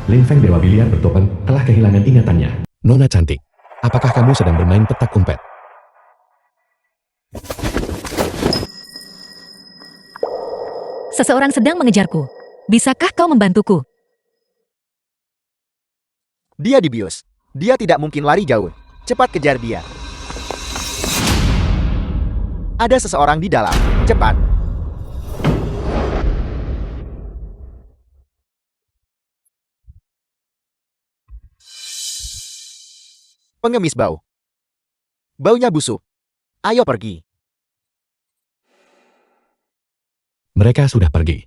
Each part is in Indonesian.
Lin Feng Dewa Biliar bertopen telah kehilangan ingatannya. Nona cantik, apakah kamu sedang bermain petak umpet? Seseorang sedang mengejarku. Bisakah kau membantuku? Dia dibius. Dia tidak mungkin lari jauh. Cepat kejar dia. Ada seseorang di dalam. Cepat. Pengemis bau. Baunya busuk. Ayo pergi. Mereka sudah pergi.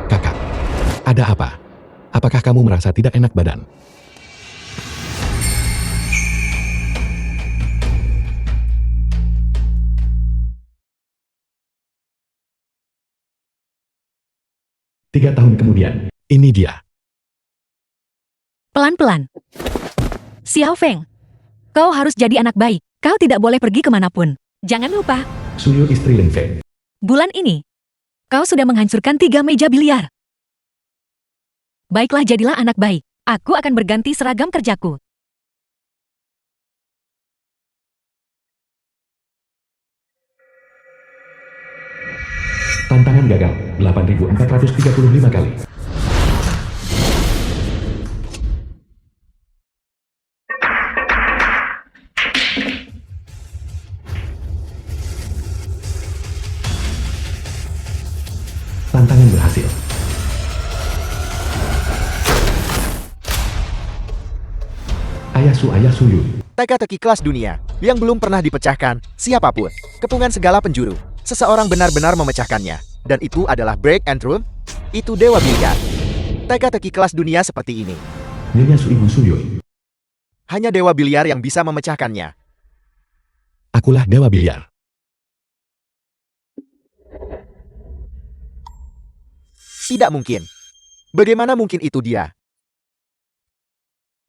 Kakak, ada apa? Apakah kamu merasa tidak enak badan? Tiga tahun kemudian, ini dia. Pelan-pelan. Xiao Feng, kau harus jadi anak baik. Kau tidak boleh pergi kemanapun. Jangan lupa, Suyu istri Lin Feng. bulan ini, kau sudah menghancurkan 3 meja biliar. Baiklah, jadilah anak baik. Aku akan berganti seragam kerjaku. Tantangan gagal, 8.435 kali. Tantangan berhasil. Ayah Suyu. Teka-teki kelas dunia yang belum pernah dipecahkan siapapun. Kepungan segala penjuru. Seseorang benar-benar memecahkannya. Dan itu adalah break and through. Itu Dewa Biliar. Teka-teki kelas dunia seperti ini. Nyonya Ibu Suyu. Hanya Dewa Biliar yang bisa memecahkannya. Akulah Dewa Biliar. Tidak mungkin. Bagaimana mungkin itu dia?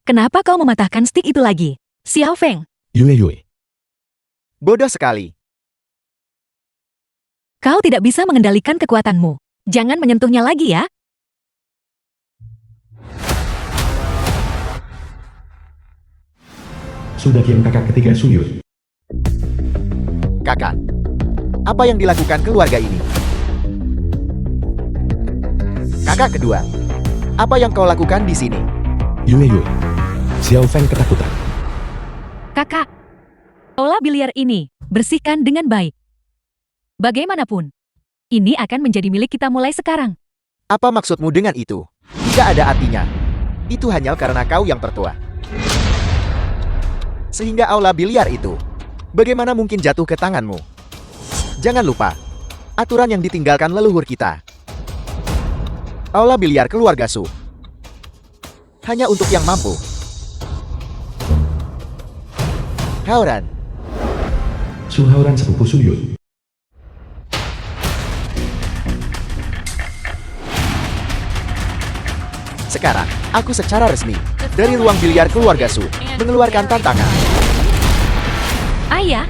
Kenapa kau mematahkan stick itu lagi? Xiao Feng, Yue. Bodoh sekali. kau tidak bisa mengendalikan kekuatanmu. Jangan menyentuhnya lagi ya. Sudah kian kakak ketiga Suyu. Kakak. Apa yang dilakukan keluarga ini? Kakak kedua. Apa yang kau lakukan di sini? Yue. Xiao Feng ketakutan. Kakak, olah biliar ini, bersihkan dengan baik. Bagaimanapun, ini akan menjadi milik kita mulai sekarang. Apa maksudmu dengan itu? Tidak ada artinya. Itu hanya karena kau yang tertua. Sehingga aula biliar itu, bagaimana mungkin jatuh ke tanganmu? Jangan lupa, aturan yang ditinggalkan leluhur kita. Aula biliar keluarga Su. Hanya untuk yang mampu. Hauran. Suhauran sepupu Suyu. Sekarang, aku secara resmi, dari ruang biliar keluarga Su, mengeluarkan tantangan. Ayah,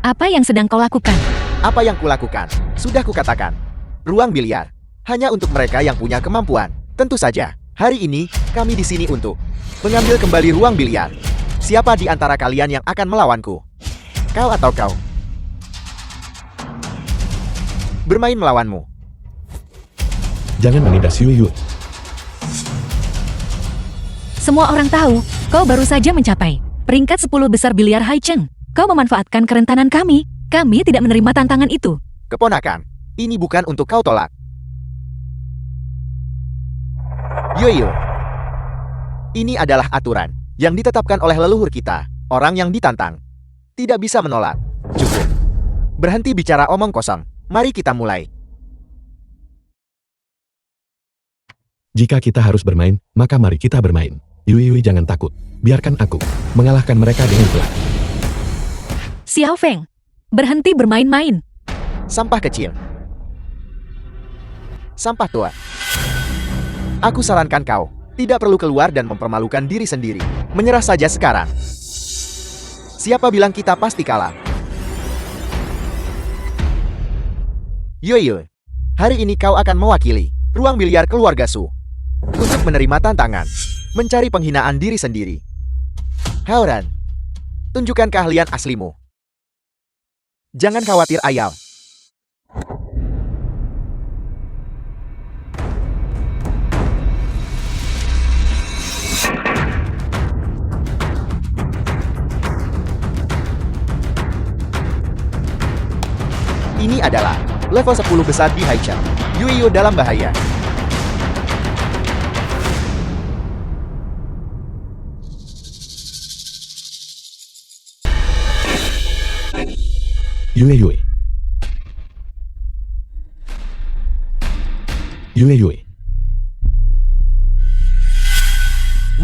apa yang sedang kau lakukan? Apa yang kulakukan? Sudah kukatakan. Ruang biliar, hanya untuk mereka yang punya kemampuan. Tentu saja, hari ini, kami di sini untuk mengambil kembali ruang biliar. Siapa di antara kalian yang akan melawanku? Kau atau kau? Bermain melawanmu. Jangan menindas Yue. Semua orang tahu, kau baru saja mencapai peringkat 10 besar biliar Haicheng. Kau memanfaatkan kerentanan kami. Kami tidak menerima tantangan itu. Keponakan, ini bukan untuk kau tolak. Yoyo. Ini adalah aturan yang ditetapkan oleh leluhur kita. Orang yang ditantang tidak bisa menolak. Cukup. Berhenti bicara omong kosong. Mari kita mulai. Jika kita harus bermain, maka mari kita bermain. Yue jangan takut. Biarkan aku mengalahkan mereka dengan pelan. Xiao Feng, berhenti bermain-main. Sampah kecil. Sampah tua. Aku sarankan kau tidak perlu keluar dan mempermalukan diri sendiri. Menyerah saja sekarang. Siapa bilang kita pasti kalah? Yoyo, hari ini kau akan mewakili ruang biliar keluarga Su untuk menerima tantangan, mencari penghinaan diri sendiri. Haoran, tunjukkan keahlian aslimu. Jangan khawatir, Ayal. Ini adalah level 10 besar di Haichang. Yuiyo dalam bahaya. Yue Yue. Yue Yue.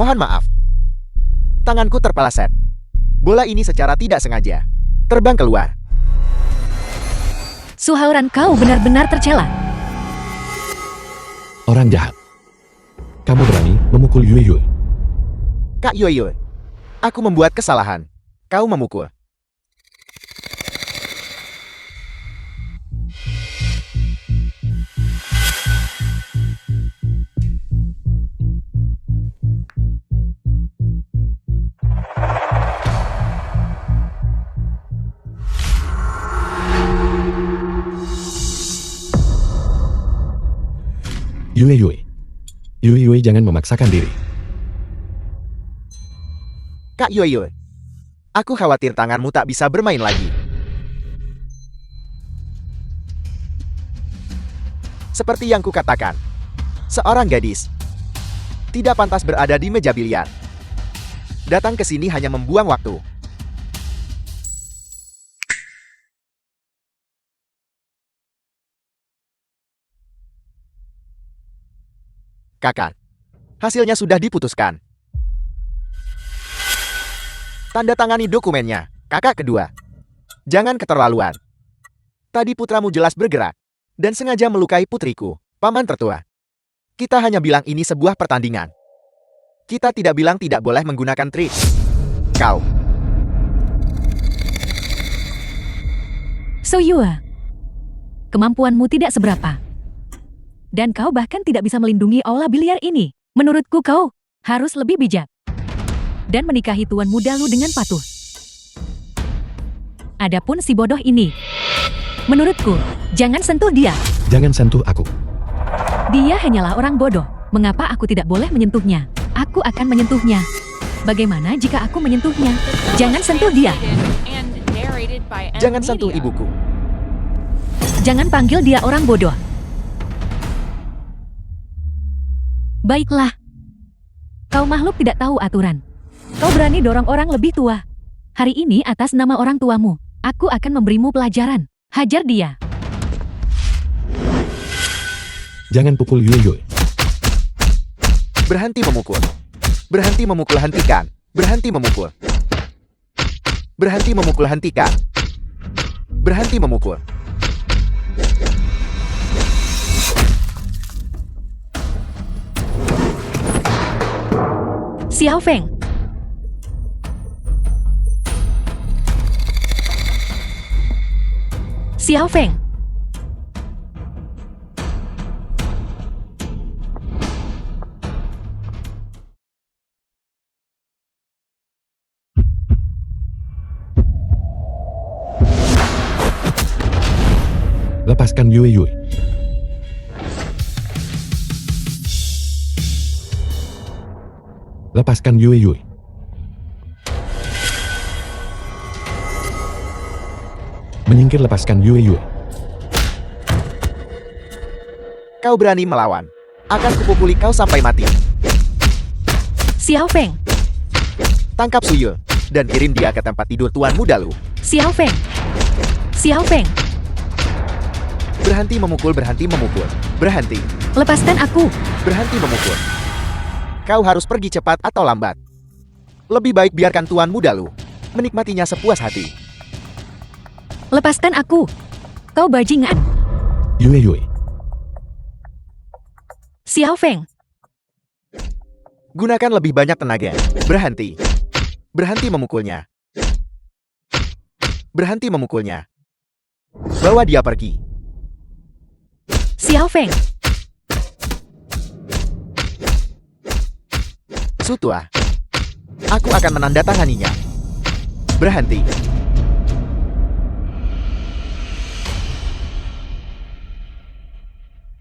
Mohon maaf. Tanganku terpeleset. Bola ini secara tidak sengaja terbang keluar. Su Haoran, kau benar-benar tercela. Orang jahat. Kamu berani memukul Yue Yue. Kak Yoyo, aku membuat kesalahan. Kau memukul. Yue Yue. Yue Yue, jangan memaksakan diri. Kak Yoyo, aku khawatir tanganmu tak bisa bermain lagi. Seperti yang kukatakan, seorang gadis tidak pantas berada di meja biliar. Datang ke sini hanya membuang waktu. Kakak, hasilnya sudah diputuskan. Tanda tangani dokumennya, kakak kedua. Jangan keterlaluan. Tadi putramu jelas bergerak dan sengaja melukai putriku, paman tertua. Kita hanya bilang ini sebuah pertandingan. Kita tidak bilang tidak boleh menggunakan trik. Kau. So Yue, kemampuanmu tidak seberapa. Dan kau bahkan tidak bisa melindungi aula biliar ini. Menurutku kau harus lebih bijak. Dan menikahi tuan muda lu dengan patuh. Adapun si bodoh ini, menurutku, jangan sentuh dia. Jangan sentuh aku. Dia hanyalah orang bodoh. Mengapa aku tidak boleh menyentuhnya? Aku akan menyentuhnya. Bagaimana jika aku menyentuhnya? Jangan sentuh dia. Jangan sentuh ibuku. Jangan panggil dia orang bodoh. Baiklah. Kau makhluk tidak tahu aturan. Kau berani dorong orang lebih tua. Hari ini atas nama orang tuamu, aku akan memberimu pelajaran. Hajar dia. Jangan pukul Yue Yue. Berhenti memukul. Berhenti memukul, hentikan. Berhenti memukul. Berhenti memukul, hentikan. Berhenti memukul. Xiao Feng. Xiao Feng. Lepaskan Yue Yue. Lepaskan Yue Yue. Menyingkir, lepaskan Yue Yue. Kau berani melawan. Akan kupukuli kau sampai mati. Xiao Feng. Tangkap Suyo dan kirim dia ke tempat tidur tuan muda lu. Xiao Feng. Xiao Feng. Berhenti memukul, berhenti memukul. Berhenti. Lepaskan aku. Berhenti memukul. Kau harus pergi cepat atau lambat. Lebih baik biarkan tuan muda lu menikmatinya sepuas hati. Lepaskan aku. Kau bajingan. Yue Yue. Xiao Feng. Gunakan lebih banyak tenaga. Berhenti. Berhenti memukulnya. Berhenti memukulnya. Bawa dia pergi. Xiao Feng, Su Tua. Aku akan menandatanganinya. Berhenti.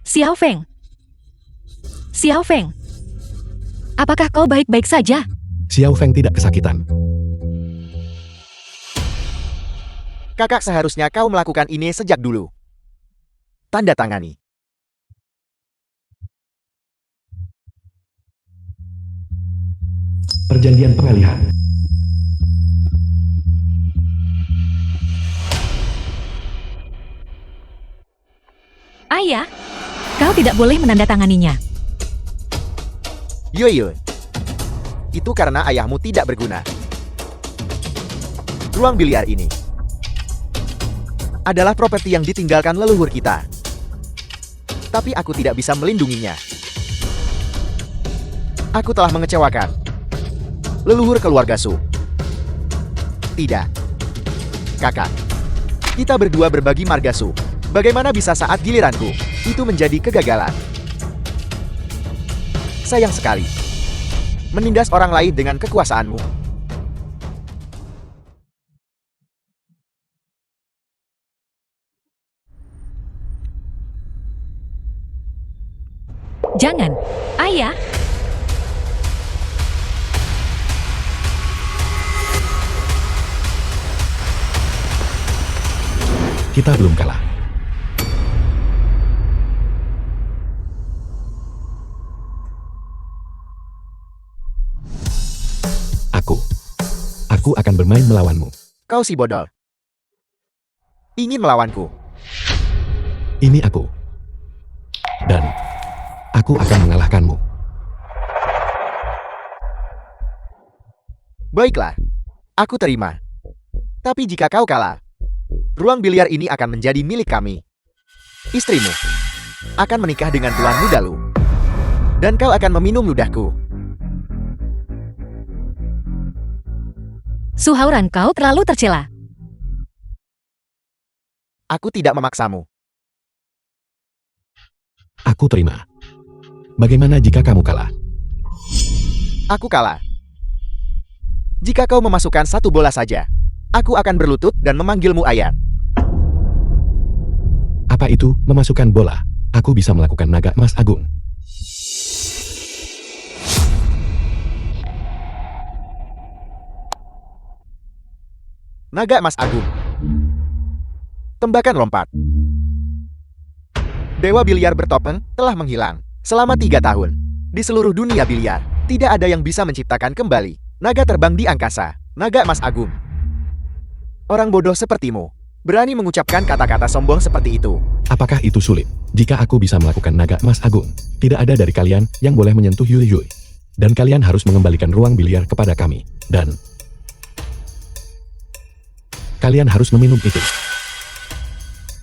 Xiao Feng. Xiao Feng. Apakah kau baik-baik saja? Xiao Feng tidak kesakitan. Kakak, seharusnya kau melakukan ini sejak dulu. Tanda tangani. Perjanjian pengalihan. Ayah, kau tidak boleh menandatanganinya. Yue. Itu karena ayahmu tidak berguna. Ruang biliar ini adalah properti yang ditinggalkan leluhur kita. Tapi aku tidak bisa melindunginya. Aku telah mengecewakan leluhur keluarga Su. Tidak. Kakak. Kita berdua berbagi marga Su. Bagaimana bisa saat giliranku itu menjadi kegagalan? Sayang sekali. Menindas orang lain dengan kekuasaanmu. Jangan, ayah. Kita belum kalah. Aku akan bermain melawanmu. Kau si bodoh. Ingin melawanku. Ini aku. Dan aku akan mengalahkanmu. Baiklah. Aku terima. Tapi jika kau kalah, ruang biliar ini akan menjadi milik kami. Istrimu akan menikah dengan tuan muda Lu. Dan kau akan meminum ludahku. Suhauran kau terlalu tercela. Aku tidak memaksamu. Aku terima. Bagaimana jika kamu kalah? Aku kalah. Jika kau memasukkan satu bola saja, aku akan berlutut dan memanggilmu ayah. Apa itu, memasukkan bola? Aku bisa melakukan naga emas agung. Naga emas agung. Tembakan lompat. Dewa biliar bertopeng telah menghilang selama 3 tahun. Di seluruh dunia biliar, tidak ada yang bisa menciptakan kembali naga terbang di angkasa, naga emas agung. Orang bodoh sepertimu berani mengucapkan kata-kata sombong seperti itu. Apakah itu sulit? Jika aku bisa melakukan naga emas agung, tidak ada dari kalian yang boleh menyentuh Yui. Dan kalian harus mengembalikan ruang biliar kepada kami. Dan kalian harus meminum itu.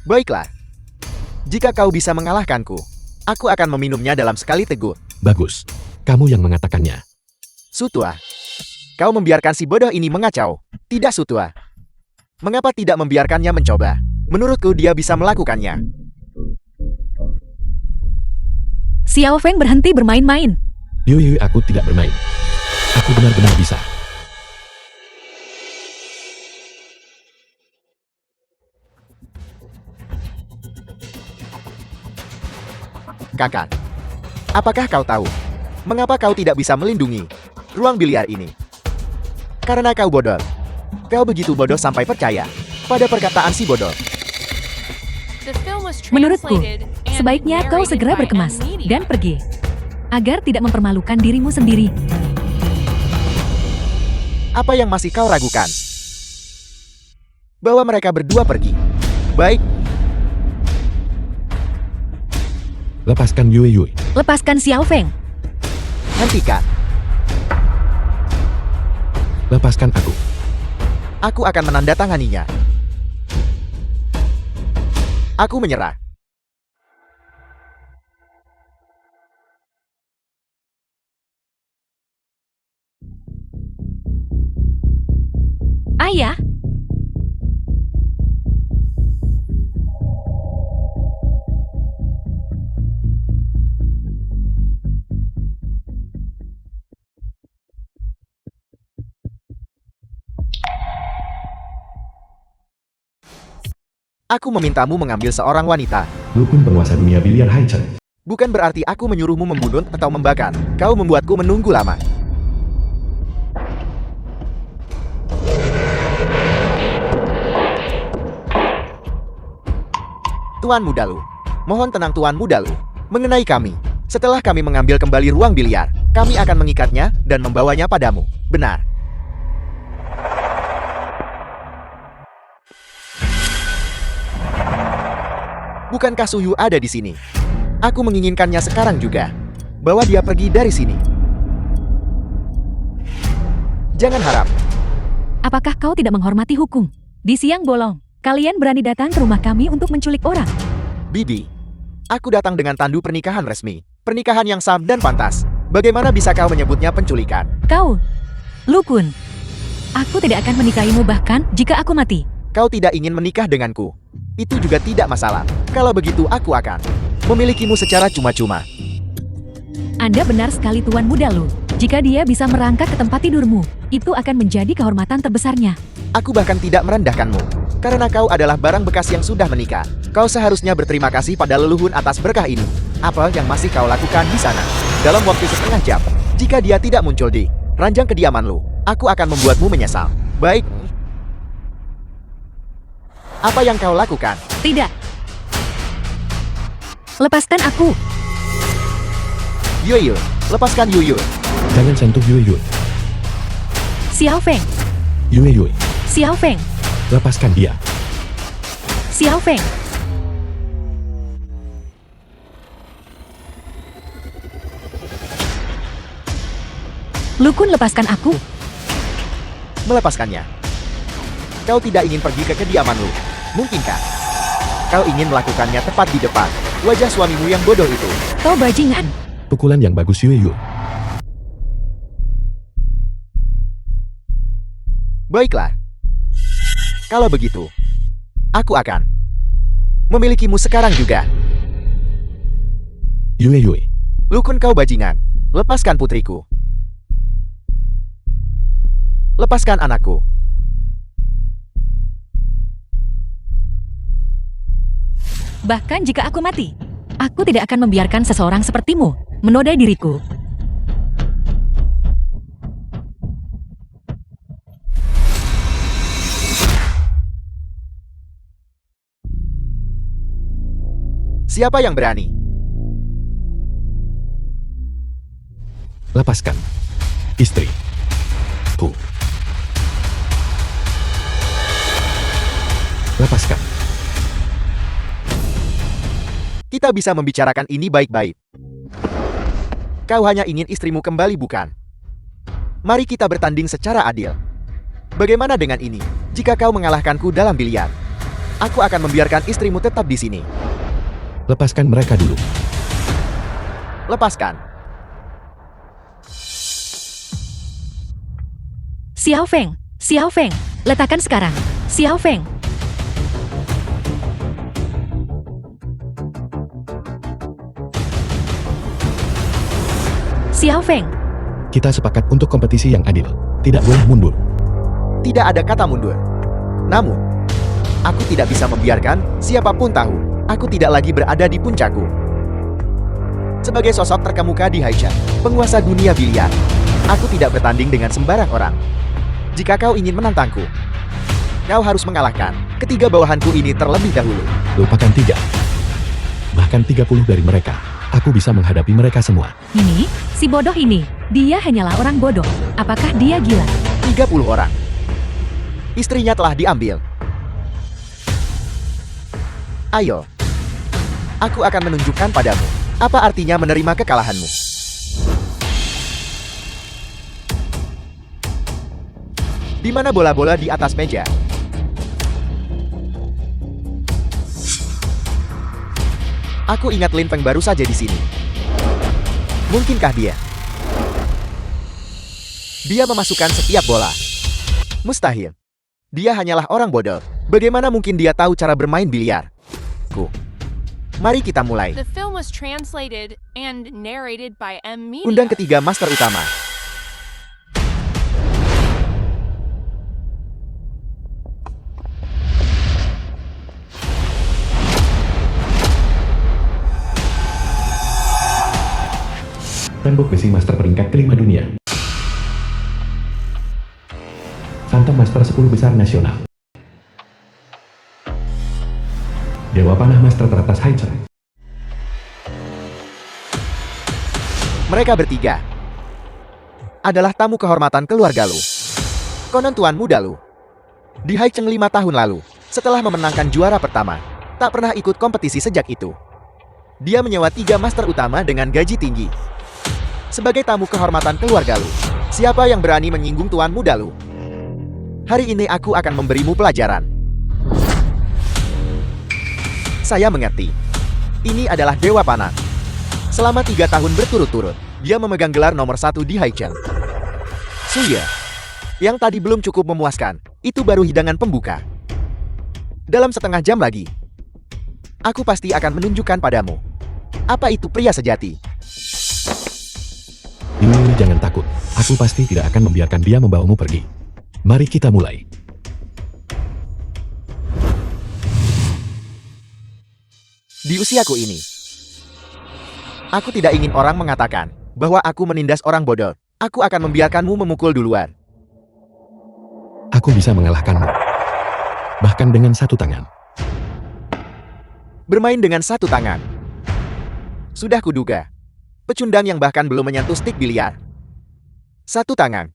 Baiklah. Jika kau bisa mengalahkanku, aku akan meminumnya dalam sekali teguh. Bagus. Kamu yang mengatakannya. Su Tua. Kau membiarkan si bodoh ini mengacau. Tidak, Su Tua. Mengapa tidak membiarkannya mencoba? Menurutku dia bisa melakukannya. Xiao Feng berhenti bermain-main. Yui, aku tidak bermain. Aku benar-benar bisa. Kakak, apakah kau tahu mengapa kau tidak bisa melindungi ruang biliar ini? Karena kau bodoh. Kau begitu bodoh sampai percaya pada perkataan si bodoh. Menurutku, sebaiknya kau segera berkemas dan pergi, agar tidak mempermalukan dirimu sendiri. Apa yang masih kau ragukan? Bawa mereka berdua pergi. Baik, Lepaskan Yui. Lepaskan Xiao Feng. hentikan. Lepaskan aku. Aku akan menandatanganinya. Aku menyerah. Ayah, Aku memintamu mengambil seorang wanita. Lukun penguasa dunia biliar Haichen. Bukan berarti aku menyuruhmu membunuh atau membakar. Kau membuatku menunggu lama. Tuan Mudalu. Mohon tenang Tuan Mudalu. Mengenai kami. Setelah kami mengambil kembali ruang biliar, kami akan mengikatnya dan membawanya padamu. Benar. Bukankah Suyu ada di sini? Aku menginginkannya sekarang juga. Bawa dia pergi dari sini. Jangan harap. apakah kau tidak menghormati hukum? Di siang bolong, kalian berani datang ke rumah kami untuk menculik orang. Bibi, aku datang dengan tandu pernikahan resmi. Pernikahan yang sah dan pantas. Bagaimana bisa kau menyebutnya penculikan? Kau, Lukun, aku tidak akan menikahimu bahkan jika aku mati. Kau tidak ingin menikah denganku. Itu juga tidak masalah. Kalau begitu aku akan memilikimu secara cuma-cuma. Anda benar sekali Tuan Mudalu. Jika dia bisa merangkak ke tempat tidurmu, itu akan menjadi kehormatan terbesarnya. Aku bahkan tidak merendahkanmu. Karena kau adalah barang bekas yang sudah menikah. Kau seharusnya berterima kasih pada leluhun atas berkah ini. Apa yang masih kau lakukan di sana? Dalam waktu setengah jam, jika dia tidak muncul di ranjang kediaman lu, aku akan membuatmu menyesal. Baik. Apa yang kau lakukan? Tidak. Lepaskan aku. Yoyo, lepaskan Yoyo. Jangan sentuh Yue Yue. Xiao Feng, Yue Yue, Xiao Feng, lepaskan dia. Xiao Feng. Lukun, lepaskan aku. Melepaskannya. Kau tidak ingin pergi ke kediaman lu. Mungkinkah? Kau ingin melakukannya tepat di depan wajah suamimu yang bodoh itu. Kau bajingan. Pukulan yang bagus Yue Yue. Baiklah. Kalau begitu, aku akan memilikimu sekarang juga. Yue Yue, Lukun kau bajingan. Lepaskan putriku. Lepaskan anakku. Bahkan jika aku mati, aku tidak akan membiarkan seseorang sepertimu menodai diriku. Siapa yang berani? lepaskan. Istri. Hu. Lepaskan. Kita bisa membicarakan ini baik-baik. Kau hanya ingin istrimu kembali, bukan? Mari kita bertanding secara adil. Bagaimana dengan ini? Jika kau mengalahkanku dalam biliar, aku akan membiarkan istrimu tetap di sini. Lepaskan mereka dulu. Lepaskan. Xiao Feng, letakkan sekarang. Xiao Feng. Xiao Feng, Kita sepakat untuk kompetisi yang adil. Tidak boleh mundur. Tidak ada kata mundur. Namun, aku tidak bisa membiarkan siapapun tahu aku tidak lagi berada di puncakku. Sebagai sosok terkemuka di Haichen, penguasa dunia biliar, aku tidak bertanding dengan sembarang orang. Jika kau ingin menantangku, kau harus mengalahkan ketiga bawahanku ini terlebih dahulu. Lupakan 3. Bahkan 30 dari mereka. Aku bisa menghadapi mereka semua. ini, si bodoh ini, dia hanyalah orang bodoh. Apakah dia gila? 30 orang. Istrinya telah diambil. Ayo. Aku akan menunjukkan padamu apa artinya menerima kekalahanmu. Di mana bola-bola di atas meja? Aku ingat Lin Feng baru saja di sini. Mungkinkah dia? Dia memasukkan setiap bola. Mustahil. Dia hanyalah orang bodoh. Bagaimana mungkin dia tahu cara bermain biliar? Mari kita mulai. The film was translated and narrated by M. Media. Undang ketiga master utama. Tembok besi master peringkat kelima dunia. Phantom Master 10 besar nasional. Dewa Panah Master teratas Haichen. Mereka bertiga adalah tamu kehormatan keluarga Lu. Konon Tuan Muda Lu di Haicheng 5 tahun lalu, setelah memenangkan juara pertama, tak pernah ikut kompetisi sejak itu. Dia menyewa 3 master utama dengan gaji tinggi. Sebagai tamu kehormatan keluarga Lu, siapa yang berani menyinggung Tuan Muda Lu? Hari ini aku akan memberimu pelajaran. Saya mengerti. Ini adalah Dewa Panah. Selama 3 tahun berturut-turut, dia memegang gelar nomor 1 di Haicheng. Suya, yang tadi belum cukup memuaskan, itu baru hidangan pembuka. Dalam setengah jam lagi, aku pasti akan menunjukkan padamu apa itu pria sejati. Yui, jangan takut. Aku pasti tidak akan membiarkan dia membawamu pergi. Mari kita mulai. Di usiaku ini, aku tidak ingin orang mengatakan bahwa aku menindas orang bodoh. Aku akan membiarkanmu memukul duluan. Aku bisa mengalahkanmu. Bahkan dengan 1 tangan. Bermain dengan 1 tangan. Sudah kuduga. Pecundang yang bahkan belum menyentuh stik biliar. 1 tangan.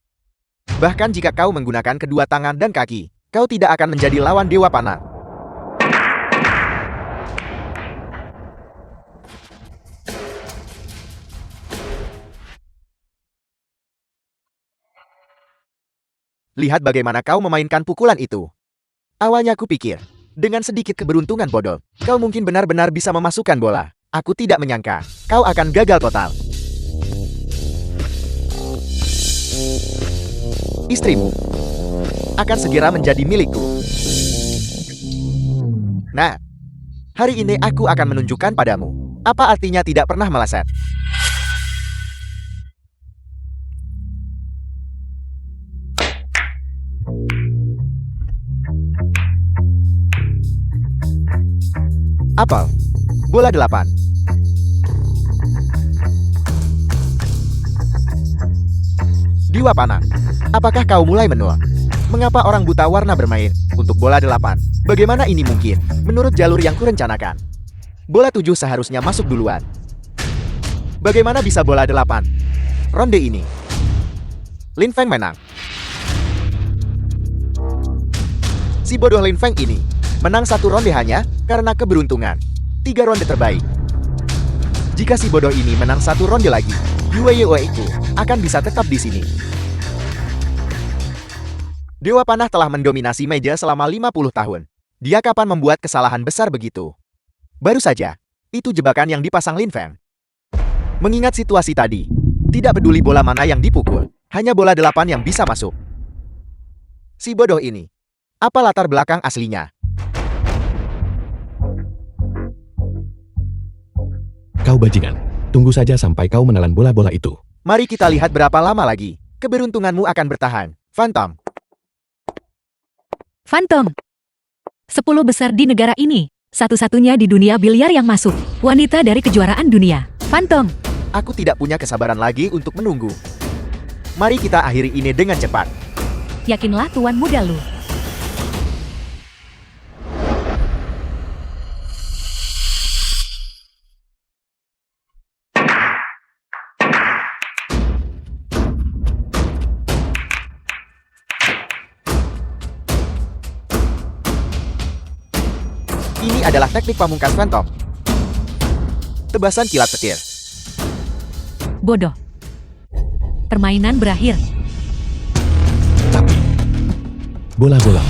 Bahkan jika kau menggunakan kedua tangan dan kaki, kau tidak akan menjadi lawan Dewa Panah. Lihat bagaimana kau memainkan pukulan itu. Awalnya kupikir, dengan sedikit keberuntungan bodoh, kau mungkin benar-benar bisa memasukkan bola. Aku tidak menyangka, kau akan gagal total. Istrimu akan segera menjadi milikku. Nah, hari ini aku akan menunjukkan padamu apa artinya tidak pernah meleset. Apel, bola 8. Dewa Panah, apakah kau mulai menua? Mengapa orang buta warna bermain untuk bola 8? Bagaimana ini mungkin? Menurut jalur yang kurencanakan, bola 7 seharusnya masuk duluan. Bagaimana bisa bola 8? Ronde ini, Lin Feng menang. Si bodoh Lin Feng ini menang 1 ronde hanya karena keberuntungan. 3 ronde terbaik. Jika si bodoh ini menang 1 ronde lagi, Yue itu akan bisa tetap di sini. Dewa Panah telah mendominasi meja selama 50 tahun. Dia kapan membuat kesalahan besar begitu? Baru saja, itu jebakan yang dipasang Lin Feng. Mengingat situasi tadi, tidak peduli bola mana yang dipukul, hanya bola 8 yang bisa masuk. Si bodoh ini, apa latar belakang aslinya? Kau bajingan. Tunggu saja sampai kau menelan bola-bola itu. Mari kita lihat berapa lama lagi keberuntunganmu akan bertahan, Phantom. Phantom. 10 besar di negara ini. Satu-satunya di dunia biliar yang masuk. Wanita dari kejuaraan dunia. Phantom. Aku tidak punya kesabaran lagi untuk menunggu. Mari kita akhiri ini dengan cepat. Yakinlah Tuan Muda Lu. Ini adalah teknik pamungkas Phantom. Tebasan kilat petir. Bodoh. Permainan berakhir. Tapi, bola-bola.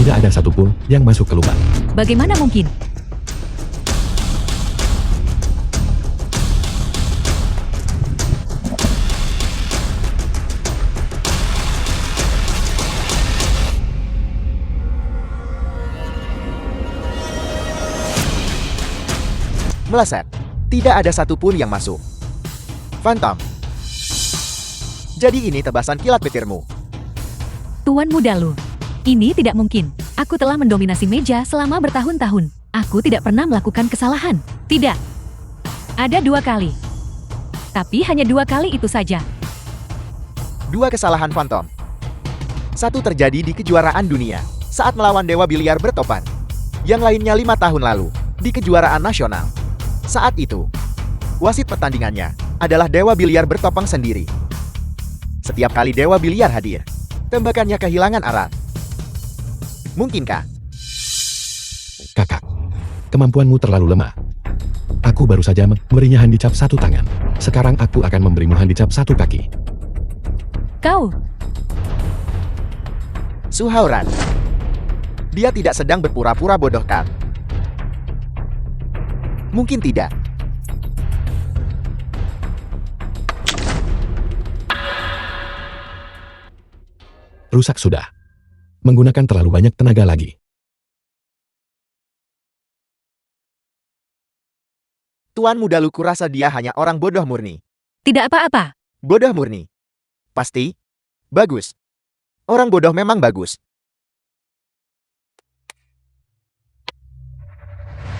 Tidak ada satupun yang masuk ke lubang. Bagaimana mungkin? Meleset. Tidak ada satupun yang masuk. Phantom. Jadi ini tebasan kilat petirmu. Tuan Muda Lu. Ini tidak mungkin. Aku telah mendominasi meja selama bertahun-tahun. Aku tidak pernah melakukan kesalahan. Tidak. Ada 2 kali. Tapi hanya 2 kali itu saja. 2 kesalahan Phantom. Satu terjadi di kejuaraan dunia saat melawan Dewa Biliar bertopan. Yang lainnya 5 tahun lalu di kejuaraan nasional. Saat itu, wasit pertandingannya adalah Dewa Biliar bertopeng sendiri. Setiap kali Dewa Biliar hadir, tembakannya kehilangan arah. Mungkinkah? Kakak, kemampuanmu terlalu lemah. Aku baru saja memberinya handicap 1 tangan. Sekarang aku akan memberimu handicap 1 kaki. Kau. Su Haoran. Dia tidak sedang berpura-pura bodoh kan? Mungkin tidak. Rusak sudah. Menggunakan terlalu banyak tenaga lagi. Tuan Muda Lu kurasa dia hanya orang bodoh murni. Tidak apa-apa. Bodoh murni. Pasti? Bagus. Orang bodoh memang bagus.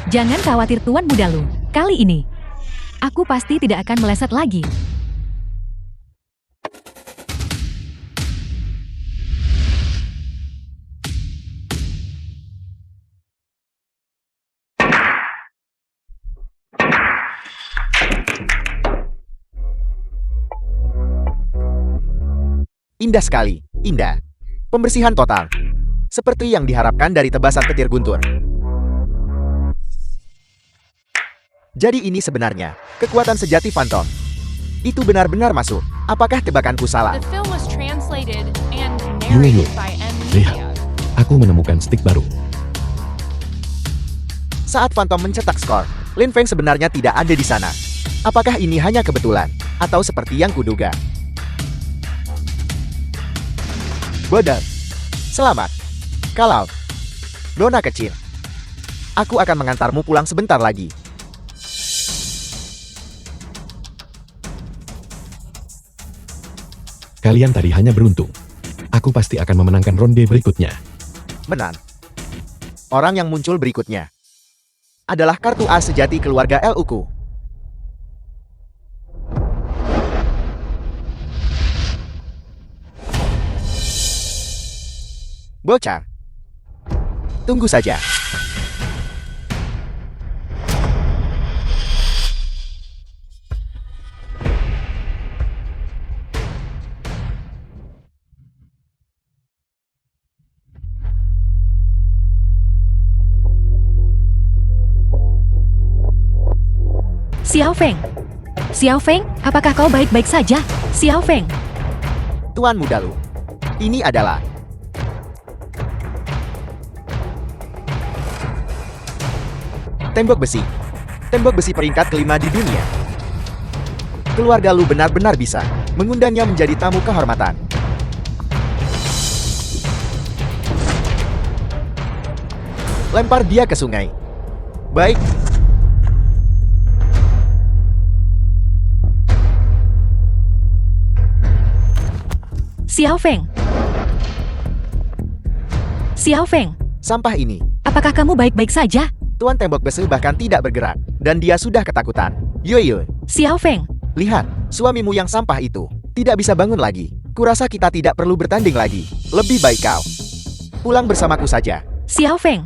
Jangan khawatir Tuan Muda Lu. Kali ini, aku pasti tidak akan meleset lagi. Indah sekali, indah. Pembersihan total. Seperti yang diharapkan dari tebasan petir guntur. Jadi ini sebenarnya kekuatan sejati Phantom. Itu benar-benar masuk. Apakah tebakanku salah? The film was translated and Yui, narrated by M lihat. Media. Aku menemukan stick baru. Saat Phantom mencetak skor, Lin Feng sebenarnya tidak ada di sana. Apakah ini hanya kebetulan? Atau seperti yang kuduga? Bodoh. Selamat. Kalau Nona kecil, aku akan mengantarmu pulang sebentar lagi. Kalian tadi hanya beruntung. Aku pasti akan memenangkan ronde berikutnya. Menang. Orang yang muncul berikutnya adalah kartu as sejati keluarga Luku. Bocah. Tunggu saja. Xiao Feng. Xiao Feng, apakah kau baik-baik saja? Xiao Feng. Tuan Muda Lu. Ini adalah tembok besi. Tembok besi peringkat kelima di dunia. Keluarga Lu benar-benar bisa mengundangnya menjadi tamu kehormatan. Lempar dia ke sungai. Baik. Xiao Feng. Xiao Feng, Sampah ini. apakah kamu baik-baik saja? Tuan tembok besi bahkan tidak bergerak. Dan dia sudah ketakutan. Yoyo. Xiao Feng, Lihat, suamimu yang sampah itu tidak bisa bangun lagi. Kurasa kita tidak perlu bertanding lagi. Lebih baik kau pulang bersamaku saja. Xiao Feng.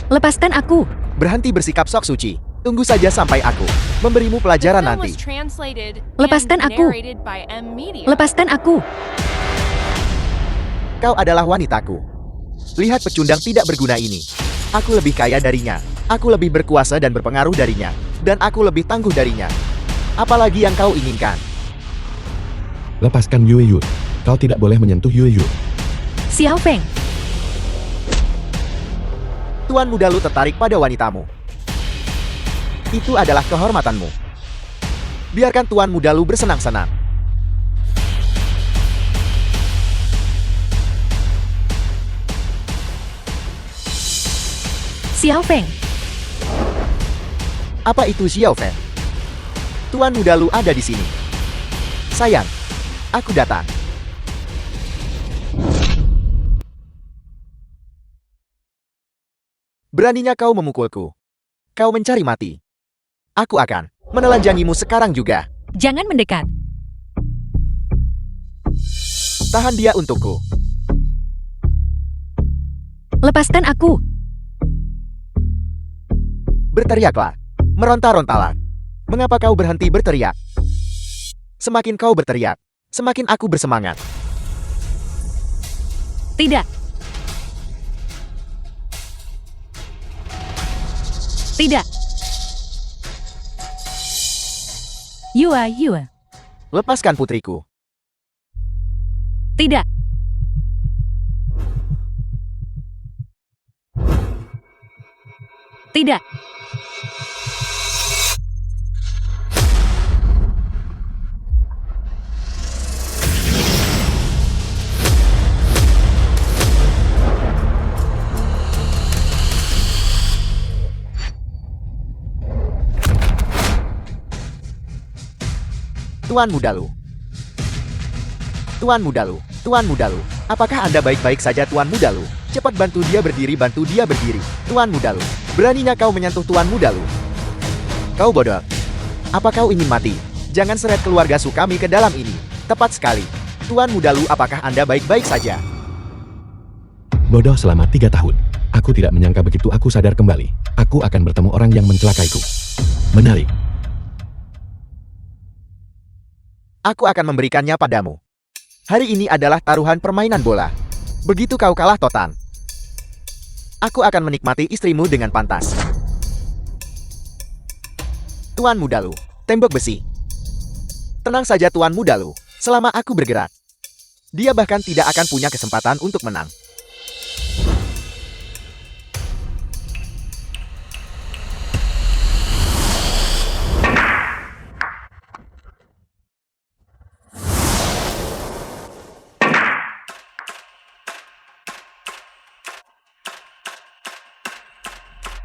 Lepaskan aku. Berhenti bersikap sok suci. Tunggu saja sampai aku memberimu pelajaran The film nanti. was translated Lepaskan and aku. narrated by M Media. Lepaskan aku. Kau adalah wanitaku. Lihat pecundang tidak berguna ini. Aku lebih kaya darinya. Aku lebih berkuasa dan berpengaruh darinya. Dan aku lebih tangguh darinya. Apalagi yang kau inginkan? Lepaskan Yue Yu. Kau tidak boleh menyentuh Yue Yu. Xiao Feng. Tuan Muda Lu tertarik pada wanitamu. Itu adalah kehormatanmu. Biarkan Tuan Muda Lu bersenang-senang. Xiao Feng, Apa itu Xiao Feng? Tuan Muda Lu ada di sini. Sayang, aku datang. Beraninya kau memukulku. Kau mencari mati. Aku akan menelanjangimu sekarang juga. jangan mendekat. Tahan dia untukku. Lepaskan aku. Berteriaklah. Meronta-rontalah. Mengapa kau berhenti berteriak? Semakin kau berteriak, semakin aku bersemangat. Tidak. Tidak. Yua. Lepaskan putriku. Tidak. Tidak. Tuan Muda Lu. Tuan Muda Lu. Tuan Muda Lu. Apakah Anda baik-baik saja Tuan Muda Lu? Cepat bantu dia berdiri. Tuan Muda Lu. Beraninya kau menyentuh Tuan Muda Lu. Kau bodoh. Apa kau ingin mati? Jangan seret keluarga Sukami ke dalam ini. Tepat sekali. Tuan Muda Lu, apakah Anda baik-baik saja? Bodoh selama 3 tahun. Aku tidak menyangka begitu aku sadar kembali. Aku akan bertemu orang yang mencelakaiku. Menarik. Aku akan memberikannya padamu. Hari ini adalah taruhan permainan bola. Begitu kau kalah total, aku akan menikmati istrimu dengan pantas. Tuan Muda Lu, tembok besi. Tenang saja Tuan Muda Lu, selama aku bergerak, dia bahkan tidak akan punya kesempatan untuk menang.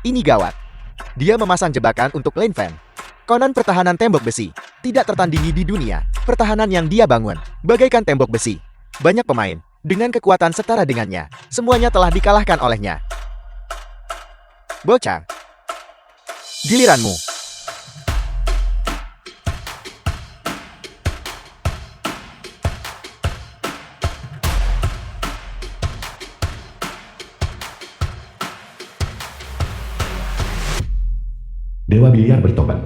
Ini gawat. Dia memasang jebakan untuk Lin Fan. Konon pertahanan tembok besi tidak tertandingi di dunia. Pertahanan yang dia bangun bagaikan tembok besi. Banyak pemain dengan kekuatan setara dengannya. Semuanya telah dikalahkan olehnya. Bocah, giliranmu. Dewa biliar bertobat.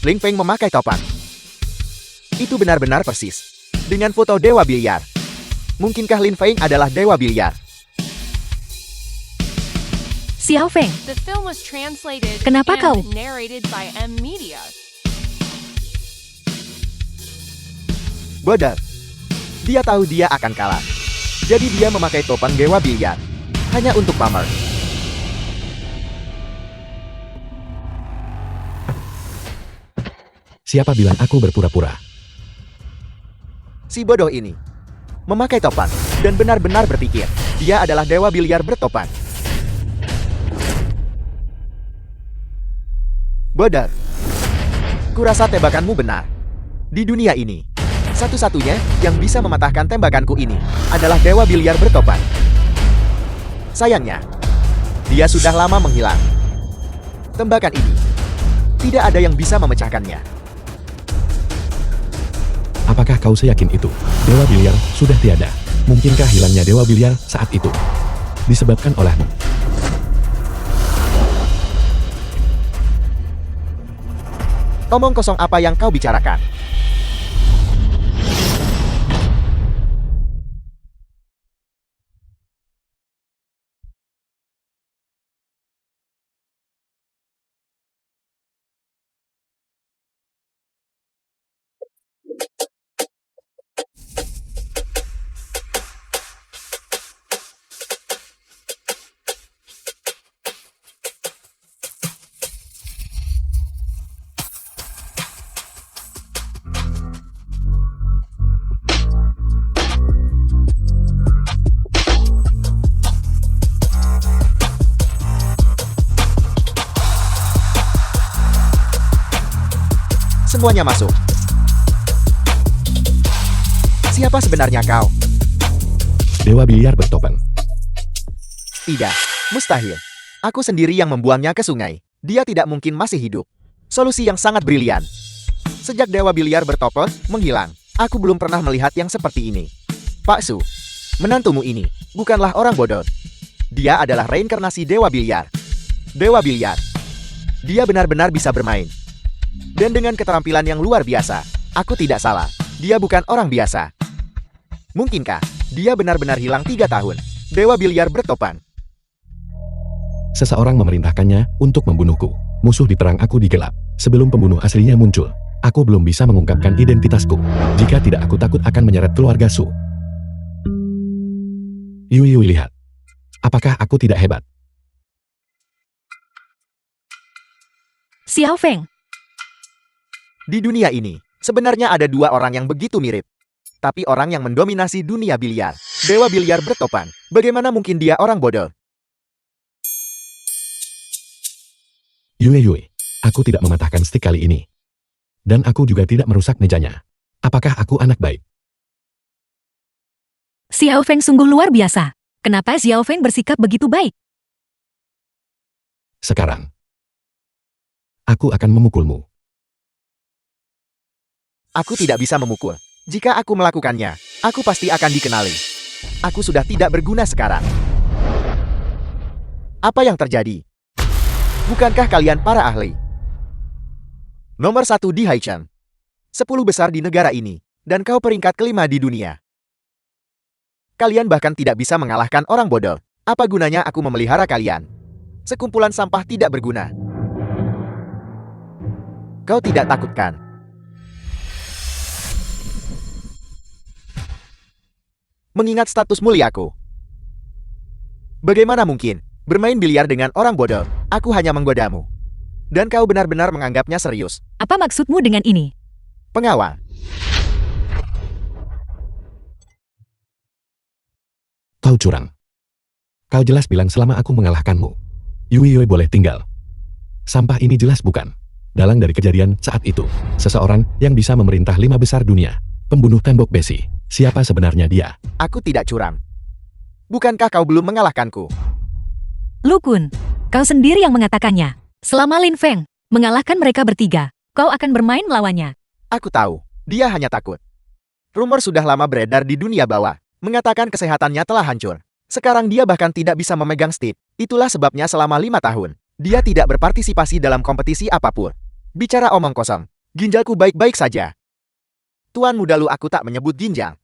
Lin Feng memakai topan. Itu benar-benar persis dengan foto Dewa Biliar. Mungkinkah Lin Feng adalah Dewa Biliar? Xiao Feng, The film was translated Kenapa and kau? narrated by M Media. Bodoh. Dia tahu dia akan kalah. Jadi dia memakai topan Dewa Biliar. Hanya untuk pamer. Siapa bilang aku berpura-pura? Si bodoh ini memakai topan dan benar-benar berpikir dia adalah Dewa Biliar bertopan. Bodoh. Kurasa tembakanmu benar. Di dunia ini, satu-satunya yang bisa mematahkan tembakanku ini adalah Dewa Biliar bertopan. Sayangnya, dia sudah lama menghilang. Tembakan ini tidak ada yang bisa memecahkannya. Apakah kau seyakin itu? Dewa biliar sudah tiada. Mungkinkah hilangnya Dewa biliar saat itu disebabkan olehmu? Omong kosong apa yang kau bicarakan? Semuanya masuk. Siapa sebenarnya kau? Dewa biliar bertopeng. Tidak, mustahil. Aku sendiri yang membuangnya ke sungai. Dia tidak mungkin masih hidup. Solusi yang sangat brilian. Sejak Dewa Biliar bertopeng menghilang, aku belum pernah melihat yang seperti ini. Pak Su, menantumu ini bukanlah orang bodoh. Dia adalah reinkarnasi Dewa Biliar. Dewa Biliar. Dia benar-benar bisa bermain. Dan dengan keterampilan yang luar biasa, aku tidak salah. Dia bukan orang biasa. Mungkinkah dia benar-benar hilang 3 tahun? Dewa Biliar bertopeng. Seseorang memerintahkannya untuk membunuhku. Musuh diterang aku di gelap. Sebelum pembunuh aslinya muncul, aku belum bisa mengungkapkan identitasku. Jika tidak, aku takut akan menyeret keluarga Su. Yui, lihat. Apakah aku tidak hebat? Xiao Feng, Di dunia ini, sebenarnya ada 2 orang yang begitu mirip. Tapi orang yang mendominasi dunia biliar, Dewa Biliar bertopeng. Bagaimana mungkin dia orang bodoh? Yui, aku tidak mematahkan stik kali ini. Dan aku juga tidak merusak mejanya. Apakah aku anak baik? Xiao Feng sungguh luar biasa. Kenapa Xiao Feng bersikap begitu baik? Sekarang, aku akan memukulmu. Aku tidak bisa memukul. Jika aku melakukannya, aku pasti akan dikenali. Aku sudah tidak berguna sekarang. Apa yang terjadi? Bukankah kalian para ahli? Nomor 1 di Haichan. 10 besar di negara ini. Dan kau peringkat kelima di dunia. Kalian bahkan tidak bisa mengalahkan orang bodoh. Apa gunanya aku memelihara kalian? Sekumpulan sampah tidak berguna. Kau tidak takut kan? Mengingat status muliaku. Bagaimana mungkin bermain biliar dengan orang bodoh? Aku hanya menggodamu. Dan kau benar-benar menganggapnya serius. Apa maksudmu dengan ini? Pengawal. Kau curang. Kau jelas bilang selama aku mengalahkanmu. Yui boleh tinggal. Sampah ini jelas bukan dalang dari kejadian saat itu. Seseorang yang bisa memerintah 5 besar dunia. Pembunuh tembok besi. Siapa sebenarnya dia? Aku tidak curang. Bukankah kau belum mengalahkanku? Lu Kun, kau sendiri yang mengatakannya. Selama Lin Feng mengalahkan mereka bertiga, kau akan bermain melawannya. Aku tahu, dia hanya takut. Rumor sudah lama beredar di dunia bawah, mengatakan kesehatannya telah hancur. Sekarang dia bahkan tidak bisa memegang stick. Itulah sebabnya selama 5 tahun, dia tidak berpartisipasi dalam kompetisi apapun. Bicara omong kosong, ginjalku baik-baik saja. Tuan muda Lu, aku tak menyebut ginjal.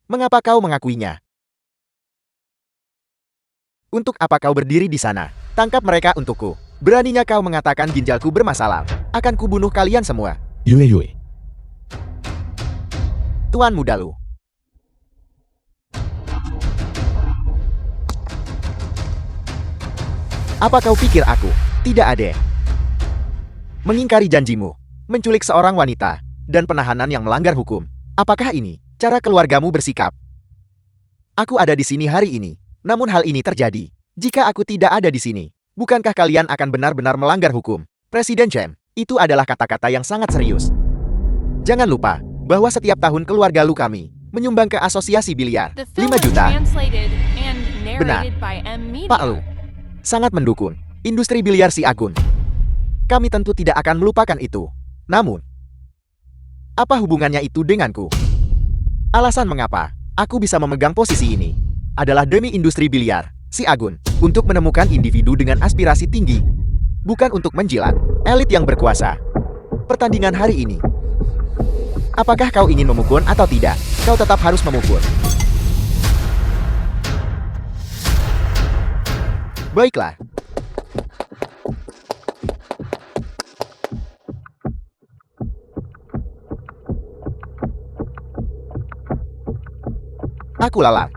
Mengapa kau mengakuinya? Untuk apa kau berdiri di sana? Tangkap mereka untukku. Beraninya kau mengatakan ginjalku bermasalah. Akan kubunuh kalian semua. Yui. Tuan muda Lu. Apa kau pikir aku tidak adil? Mengingkari janjimu, menculik seorang wanita, dan penahanan yang melanggar hukum. Apakah ini cara keluargamu bersikap? Aku ada di sini hari ini, namun hal ini terjadi. Jika aku tidak ada di sini, bukankah kalian akan benar-benar melanggar hukum? Presiden Chen, itu adalah kata-kata yang sangat serius. Jangan lupa bahwa setiap tahun keluarga Lu kami menyumbang ke asosiasi biliar The 5 film is juta. translated and Benar. narrated by M. Media. Pak Lu sangat mendukung industri biliar si Agun. Kami tentu tidak akan melupakan itu. Namun, apa hubungannya itu denganku? Alasan mengapa aku bisa memegang posisi ini adalah demi industri biliar si Agun, untuk menemukan individu dengan aspirasi tinggi, bukan untuk menjilat elit yang berkuasa. Pertandingan hari ini, apakah kau ingin memukul atau tidak? Kau tetap harus memukul. Baiklah. Aku lalat.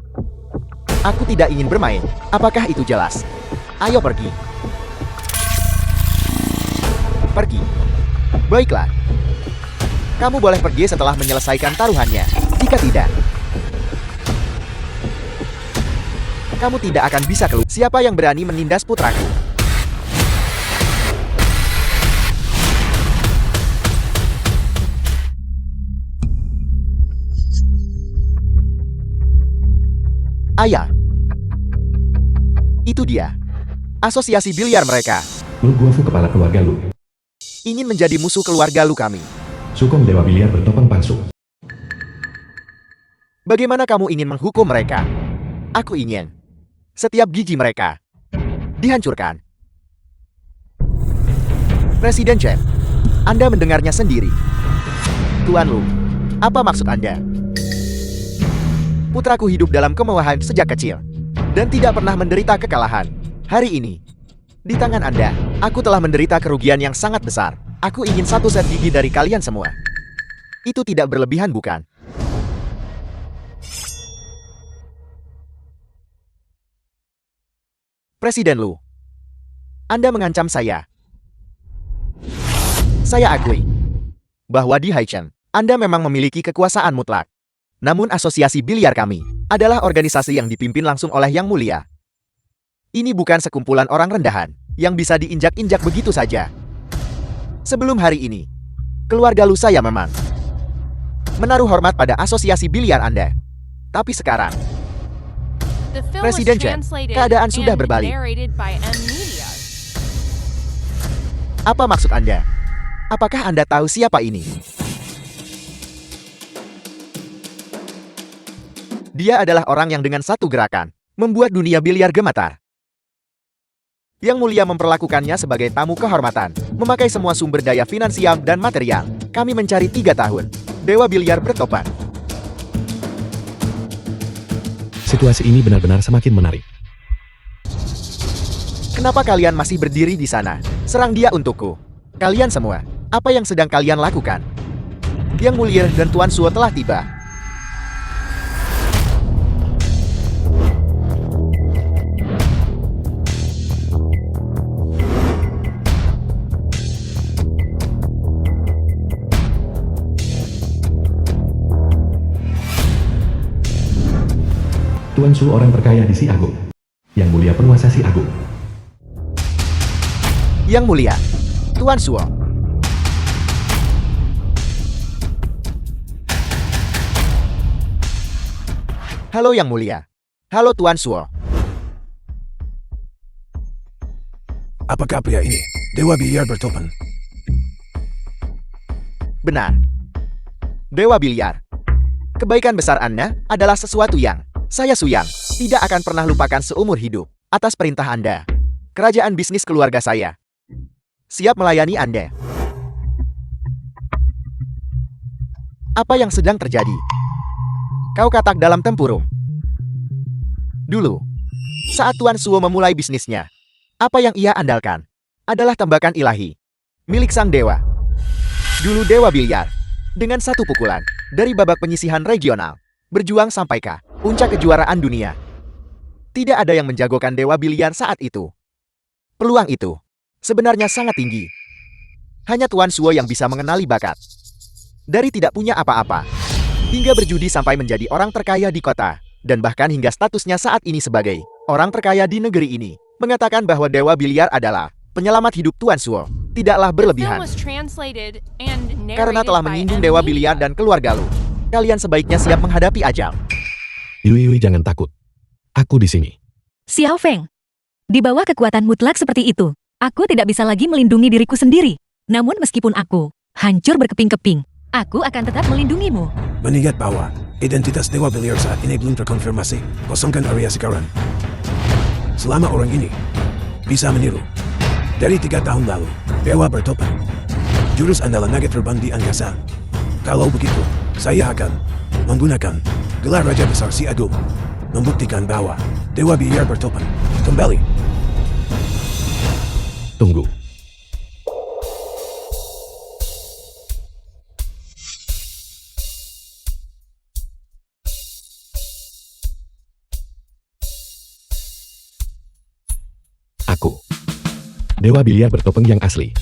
Aku tidak ingin bermain. Apakah itu jelas? Ayo pergi. Pergi. Baiklah. Kamu boleh pergi setelah menyelesaikan taruhannya. Jika tidak, kamu tidak akan bisa keluar. Siapa yang berani menindas putraku? Ayah. Itu dia. Asosiasi biliar mereka. Lu Guofu kepala keluarga Lu. Ingin menjadi musuh keluarga Lu kami. Sukong dewa biliar bertopeng palsu. Bagaimana kamu ingin menghukum mereka? Aku ingin setiap gigi mereka dihancurkan. Presiden Chen, Anda mendengarnya sendiri. Tuan Lu, apa maksud Anda? Putraku hidup dalam kemewahan sejak kecil dan tidak pernah menderita kekalahan. Hari ini, di tangan Anda, aku telah menderita kerugian yang sangat besar. Aku ingin satu set gigi dari kalian semua. Itu tidak berlebihan, bukan? Presiden Lu, Anda mengancam saya. Saya akui bahwa di Haichen, Anda memang memiliki kekuasaan mutlak. Namun asosiasi biliar kami adalah organisasi yang dipimpin langsung oleh Yang Mulia. Ini bukan sekumpulan orang rendahan yang bisa diinjak-injak begitu saja. Sebelum hari ini, keluarga Lu saya memang menaruh hormat pada asosiasi biliar Anda. Tapi sekarang, The film Presiden was Chen, translated keadaan sudah and berbalik. narrated by M Media. Apa maksud Anda? Apakah Anda tahu siapa ini? Dia adalah orang yang dengan satu gerakan membuat dunia biliar gemetar. Yang Mulia memperlakukannya sebagai tamu kehormatan, memakai semua sumber daya finansial dan material. Kami mencari 3 tahun. Dewa biliar bertopan. Situasi ini benar-benar semakin menarik. Kenapa kalian masih berdiri di sana? Serang dia untukku. Kalian semua, apa yang sedang kalian lakukan? Yang Mulia dan Tuan Suo telah tiba. Tuan Su orang terkaya di Si Agung. Yang Mulia penguasa Si Agung. Yang Mulia, Tuan Suo. Halo Yang Mulia. Halo Tuan Suo. Apakah pria ini Dewa Biliar bertopan? Benar. Dewa biliar. Kebaikan besar Anda adalah sesuatu yang saya Suyang tidak akan pernah lupakan seumur hidup. Atas perintah Anda, kerajaan bisnis keluarga saya siap melayani Anda. Apa yang sedang terjadi? Kau katak dalam tempurung. Dulu, saat Tuan Suo memulai bisnisnya, apa yang ia andalkan adalah tembakan ilahi milik sang dewa. Dulu Dewa Biliar, dengan satu pukulan dari babak penyisihan regional, berjuang sampai ke puncak kejuaraan dunia. Tidak ada yang menjagokan Dewa Biliar saat itu. Peluang itu sebenarnya sangat tinggi. Hanya Tuan Suo yang bisa mengenali bakat. Dari tidak punya apa-apa, hingga berjudi sampai menjadi orang terkaya di kota, dan bahkan hingga statusnya saat ini sebagai orang terkaya di negeri ini, mengatakan bahwa Dewa Biliar adalah penyelamat hidup Tuan Suo. Tidaklah The film berlebihan. was translated and Karena narrated telah by menyinggung M Dewa Media. Biliar dan keluarga Lu, kalian sebaiknya siap menghadapi ajal. Yui jangan takut. Aku di sini. Xiao Feng, di bawah kekuatan mutlak seperti itu, aku tidak bisa lagi melindungi diriku sendiri. Namun meskipun aku hancur berkeping-keping, aku akan tetap melindungimu. Mengingat bahwa identitas Dewa Biliar saat ini belum terkonfirmasi, kosongkan area sekarang. Selama orang ini bisa meniru. Dari 3 tahun lalu, Dewa bertopan. Jurus andalan naga terbang di angkasa. Kalau begitu, saya akan menggunakan gelar Raja Besar Si Agung, membuktikan bahwa Dewa Biliar bertopan kembali. Tunggu. Aku. Dewa Biliar bertopeng yang asli.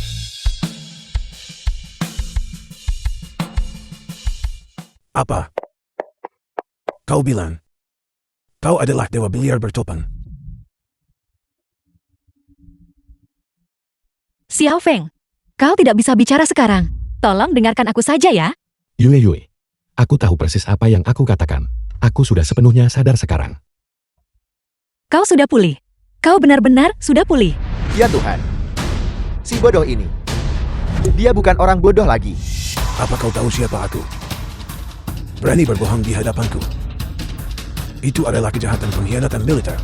Apa? Kau bilang, kau adalah Dewa Biliar bertopan. Xiao Feng, kau tidak bisa bicara sekarang. Tolong dengarkan aku saja ya. Yui. Aku tahu persis apa yang aku katakan. Aku sudah sepenuhnya sadar sekarang. Kau sudah pulih. Kau benar-benar sudah pulih. Ya Tuhan. Si bodoh ini. Dia bukan orang bodoh lagi. Apa kau tahu siapa aku? Berani berbohong di hadapanku. Itu adalah kejahatan pengkhianatan militer.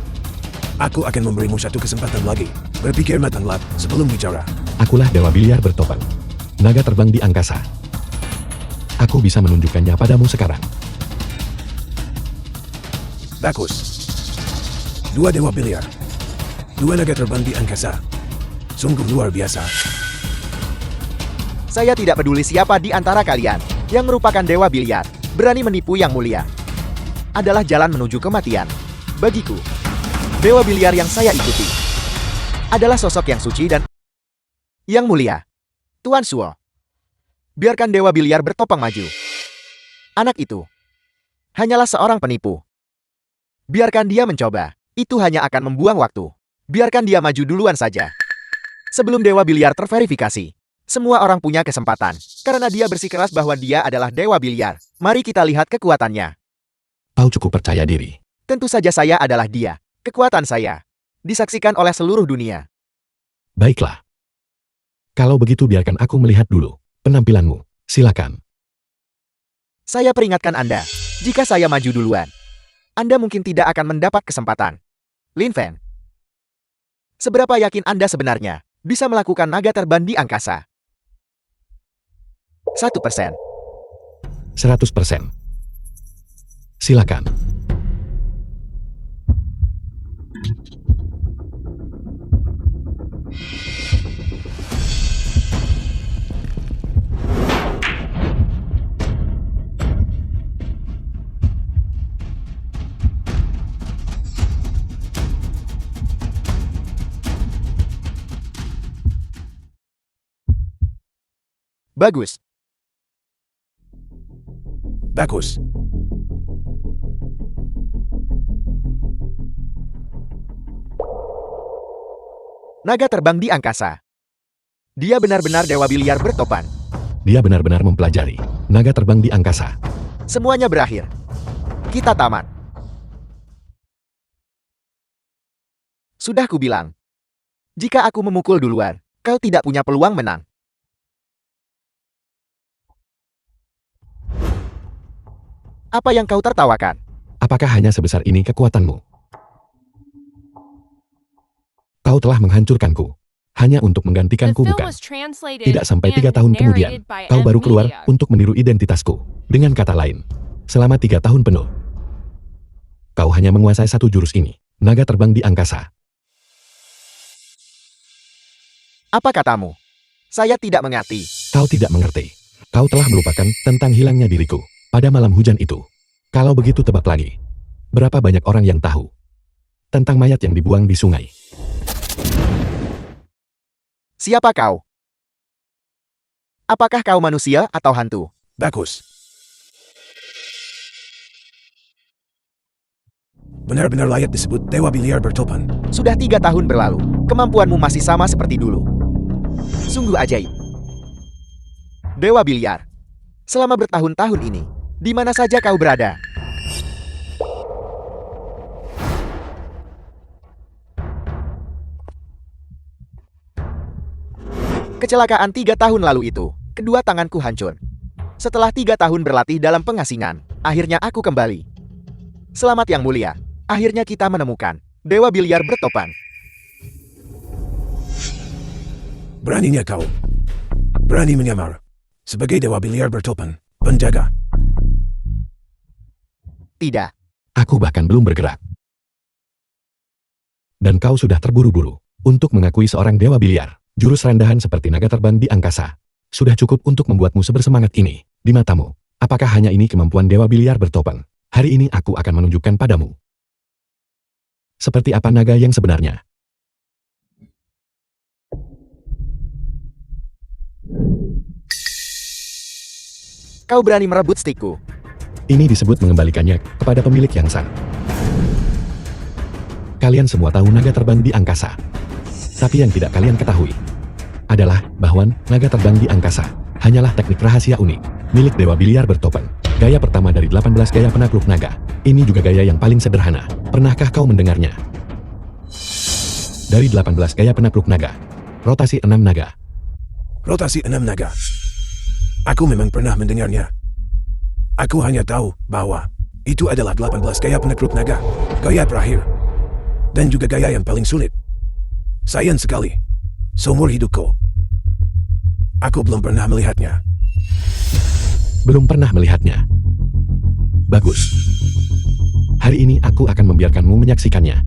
Aku akan memberimu satu kesempatan lagi. Berpikir matanglah sebelum bicara. Akulah Dewa Biliar bertopeng. Naga terbang di angkasa. Aku bisa menunjukkannya padamu sekarang. Bagus. Dua dewa biliar. Dua naga terbang di angkasa. Sungguh luar biasa. Saya tidak peduli siapa di antara kalian yang merupakan dewa biliar, berani menipu yang mulia. Adalah jalan menuju kematian. Bagiku, dewa biliar yang saya ikuti adalah sosok yang suci dan yang mulia. Tuan Suo, biarkan dewa biliar bertopeng maju. Anak itu hanyalah seorang penipu. Biarkan dia mencoba. Itu hanya akan membuang waktu. Biarkan dia maju duluan saja. Sebelum dewa biliar terverifikasi, semua orang punya kesempatan. Karena dia bersikeras bahwa dia adalah dewa biliar. Mari kita lihat kekuatannya. Kau cukup percaya diri. Tentu saja saya adalah dia. Kekuatan saya disaksikan oleh seluruh dunia. Baiklah. Kalau begitu biarkan aku melihat dulu penampilanmu. Silakan. Saya peringatkan Anda, jika saya maju duluan, Anda mungkin tidak akan mendapat kesempatan. Lin Fen, seberapa yakin Anda sebenarnya bisa melakukan naga terbang di angkasa? 1%. 100%. Silakan. Bagus. Bagus. Naga terbang di angkasa. Dia benar-benar dewa biliar bertopan. Dia benar-benar mempelajari naga terbang di angkasa. Semuanya berakhir. Kita tamat. Sudah kubilang. Jika aku memukul duluan, kau tidak punya peluang menang. Apa yang kau tertawakan? Apakah hanya sebesar ini kekuatanmu? Kau telah menghancurkanku. Hanya untuk The menggantikanku film bukan. was translated Tidak sampai 3 and tahun kemudian, narrated by kau baru keluar Emilia. untuk meniru identitasku. Dengan kata lain, selama 3 tahun penuh, kau hanya menguasai satu jurus ini, naga terbang di angkasa. Apa katamu? Saya tidak mengerti. Kau tidak mengerti. Kau telah melupakan tentang hilangnya diriku pada malam hujan itu. Kalau begitu tebak lagi. Berapa banyak orang yang tahu tentang mayat yang dibuang di sungai? Siapa kau? Apakah kau manusia atau hantu? Bagus. Benar-benar layak disebut Dewa Biliar bertopan. Sudah 3 tahun berlalu. Kemampuanmu masih sama seperti dulu. Sungguh ajaib. Dewa Biliar. Selama bertahun-tahun ini, di mana saja kau berada? Kecelakaan 3 tahun lalu itu, kedua tanganku hancur. Setelah 3 tahun berlatih dalam pengasingan, akhirnya aku kembali. Selamat yang mulia, akhirnya kita menemukan Dewa Biliar bertopan. Beraninya kau. Berani menyamar. Sebagai Dewa Biliar bertopan, penjaga. Tidak, Aku bahkan belum bergerak. Dan kau sudah terburu-buru untuk mengakui seorang dewa biliar. Jurus rendahan seperti naga terbang di angkasa sudah cukup untuk membuatmu sebersemangat ini. Di matamu, apakah hanya ini kemampuan dewa biliar bertopeng? Hari ini aku akan menunjukkan padamu seperti apa naga yang sebenarnya. kau berani merebut stikku. Ini disebut mengembalikannya kepada pemilik yang sah. Kalian semua tahu naga terbang di angkasa. Tapi yang tidak kalian ketahui adalah bahwa naga terbang di angkasa hanyalah teknik rahasia unik milik Dewa Biliar bertopeng. Gaya pertama dari 18 gaya penakluk naga. Ini juga gaya yang paling sederhana. Pernahkah kau mendengarnya? Dari 18 gaya penakluk naga. Rotasi 6 naga. Rotasi 6 naga. Aku memang pernah mendengarnya. Aku hanya tahu bahwa itu adalah 18 gaya penakluk naga. Gaya terakhir. Dan juga gaya yang paling sulit. Sayang sekali. Seumur hidupku, aku belum pernah melihatnya. Belum pernah melihatnya. Bagus. Hari ini aku akan membiarkanmu menyaksikannya.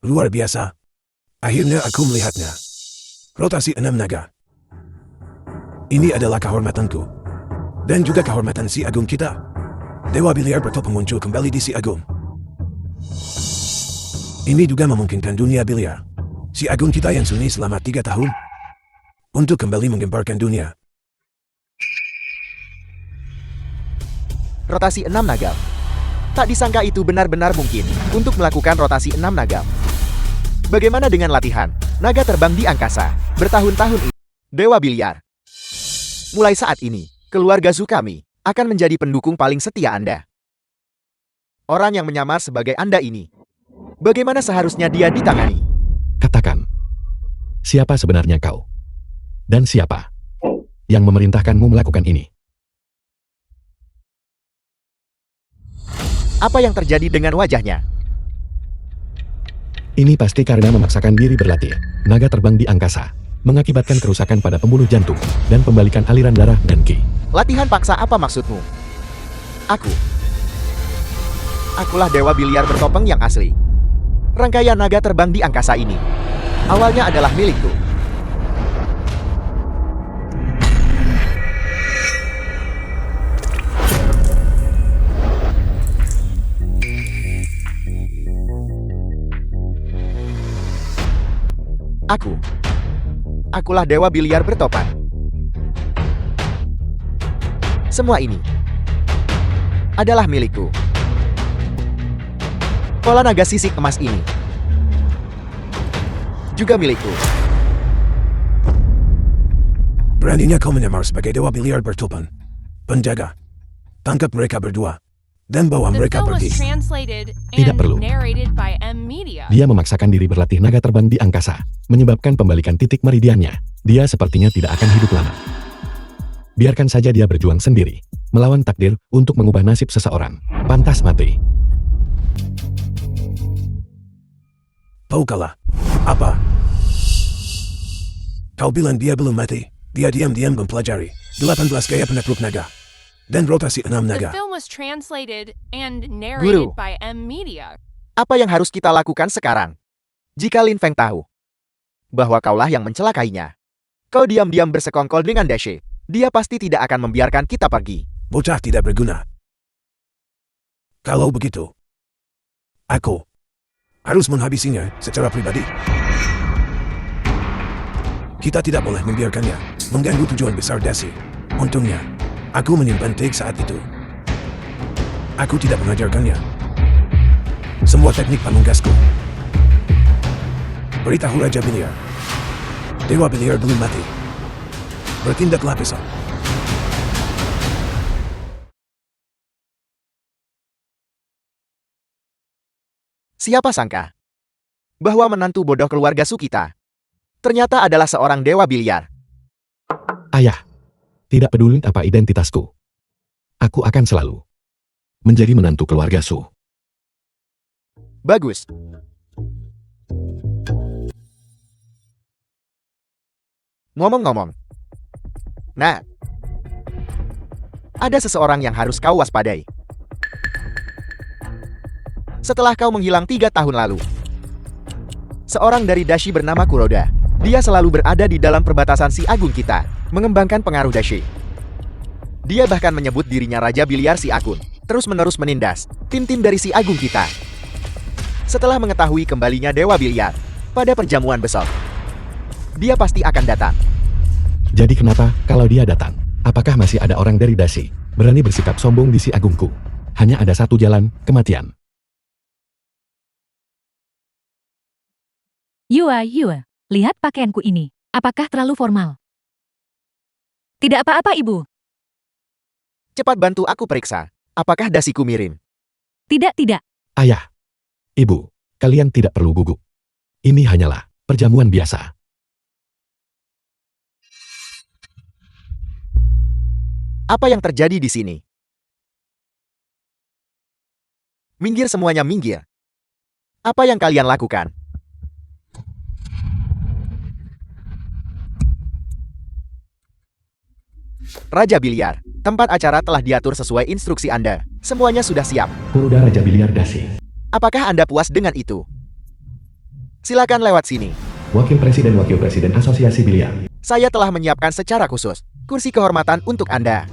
Luar biasa. Akhirnya aku melihatnya. Rotasi 6 naga. Ini adalah kehormatanku. Dan juga kehormatan si Agung kita. Dewa biliar bertopeng muncul kembali di si Agung. Ini juga memungkinkan dunia biliar. Si Agung kita yang sunyi selama 3 tahun. Untuk kembali menggemparkan dunia. Rotasi 6 naga. Tak disangka itu benar-benar mungkin untuk melakukan rotasi 6 naga. Bagaimana dengan latihan naga terbang di angkasa bertahun-tahun ini? Dewa biliar. Mulai saat ini, keluarga Zu kami akan menjadi pendukung paling setia Anda. Orang yang menyamar sebagai Anda ini, bagaimana seharusnya dia ditangani? Katakan. Siapa sebenarnya kau? Dan siapa yang memerintahkanmu melakukan ini? Apa yang terjadi dengan wajahnya? Ini pasti karena memaksakan diri berlatih. Naga terbang di angkasa mengakibatkan kerusakan pada pembuluh jantung dan pembalikan aliran darah dan ki. Latihan paksa apa maksudmu? Akulah Dewa Biliar bertopeng yang asli. Rangkaian naga terbang di angkasa ini awalnya adalah milikku. Akulah Dewa Biliar bertopan. Semua ini adalah milikku. Pola naga sisik emas ini juga milikku. Beraninya kau menyamar sebagai Dewa Biliar bertopan. Penjaga, tangkap mereka berdua. Dan bawa The mereka film was pergi. translated Tidak and perlu. narrated by M Media. Dia memaksakan diri berlatih naga terbang di angkasa, menyebabkan pembalikan titik meridiannya. Dia sepertinya tidak akan hidup lama. Biarkan saja dia berjuang sendiri, melawan takdir untuk mengubah nasib seseorang. Pantas mati. Kau kalah. Apa? Kau bilang dia belum mati. Dia diam-diam mempelajari 18 gaya penakluk naga. Dan rotasi 6 The naga. film was translated and narrated by M Media. Apa yang harus kita lakukan sekarang? Jika Lin Feng tahu bahwa kaulah yang mencelakainya, kau diam-diam bersekongkol dengan Dashi, dia pasti tidak akan membiarkan kita pergi. Bocah tidak berguna. Kalau begitu, aku harus menghabisinya secara pribadi. Kita tidak boleh membiarkannya mengganggu tujuan besar Dashi. Untungnya, aku menyimpan tag saat itu. Aku tidak mengajarkannya semua teknik pamungkasku. Beritahu Raja Biliar. Dewa Biliar belum mati. Bertindaklah besok. Siapa sangka bahwa menantu bodoh keluarga Su kita ternyata adalah seorang Dewa Biliar. Ayah, tidak peduli apa identitasku. Aku akan selalu menjadi menantu keluarga Su. Bagus. Ngomong-ngomong, nah, ada seseorang yang harus kau waspadai. Setelah kau menghilang 3 tahun lalu, seorang dari Dashi bernama Kuroda. Dia selalu berada di dalam perbatasan si Agung kita, mengembangkan pengaruh Dashi. Dia bahkan menyebut dirinya Raja Biliar Si Agung, terus-menerus menindas tim-tim dari Si Agung kita. Setelah mengetahui kembalinya Dewa Biliar pada perjamuan besok, dia pasti akan datang. Jadi kenapa kalau dia datang? Apakah masih ada orang dari Dasi berani bersikap sombong di Si Agungku? Hanya ada satu jalan, kematian. Yua, lihat pakaianku ini. Apakah terlalu formal? Tidak apa-apa, Ibu. Cepat bantu aku periksa. Apakah dasiku miring? Tidak. Ayah, Ibu, kalian tidak perlu gugup. Ini hanyalah perjamuan biasa. Apa yang terjadi di sini? Minggir semuanya, minggir. Apa yang kalian lakukan? Raja Biliar, tempat acara telah diatur sesuai instruksi Anda. Semuanya sudah siap. Kuruda Raja Biliar Dasi. Apakah Anda puas dengan itu? Silakan lewat sini. Wakil Presiden Asosiasi Biliar. Saya telah menyiapkan secara khusus kursi kehormatan untuk Anda.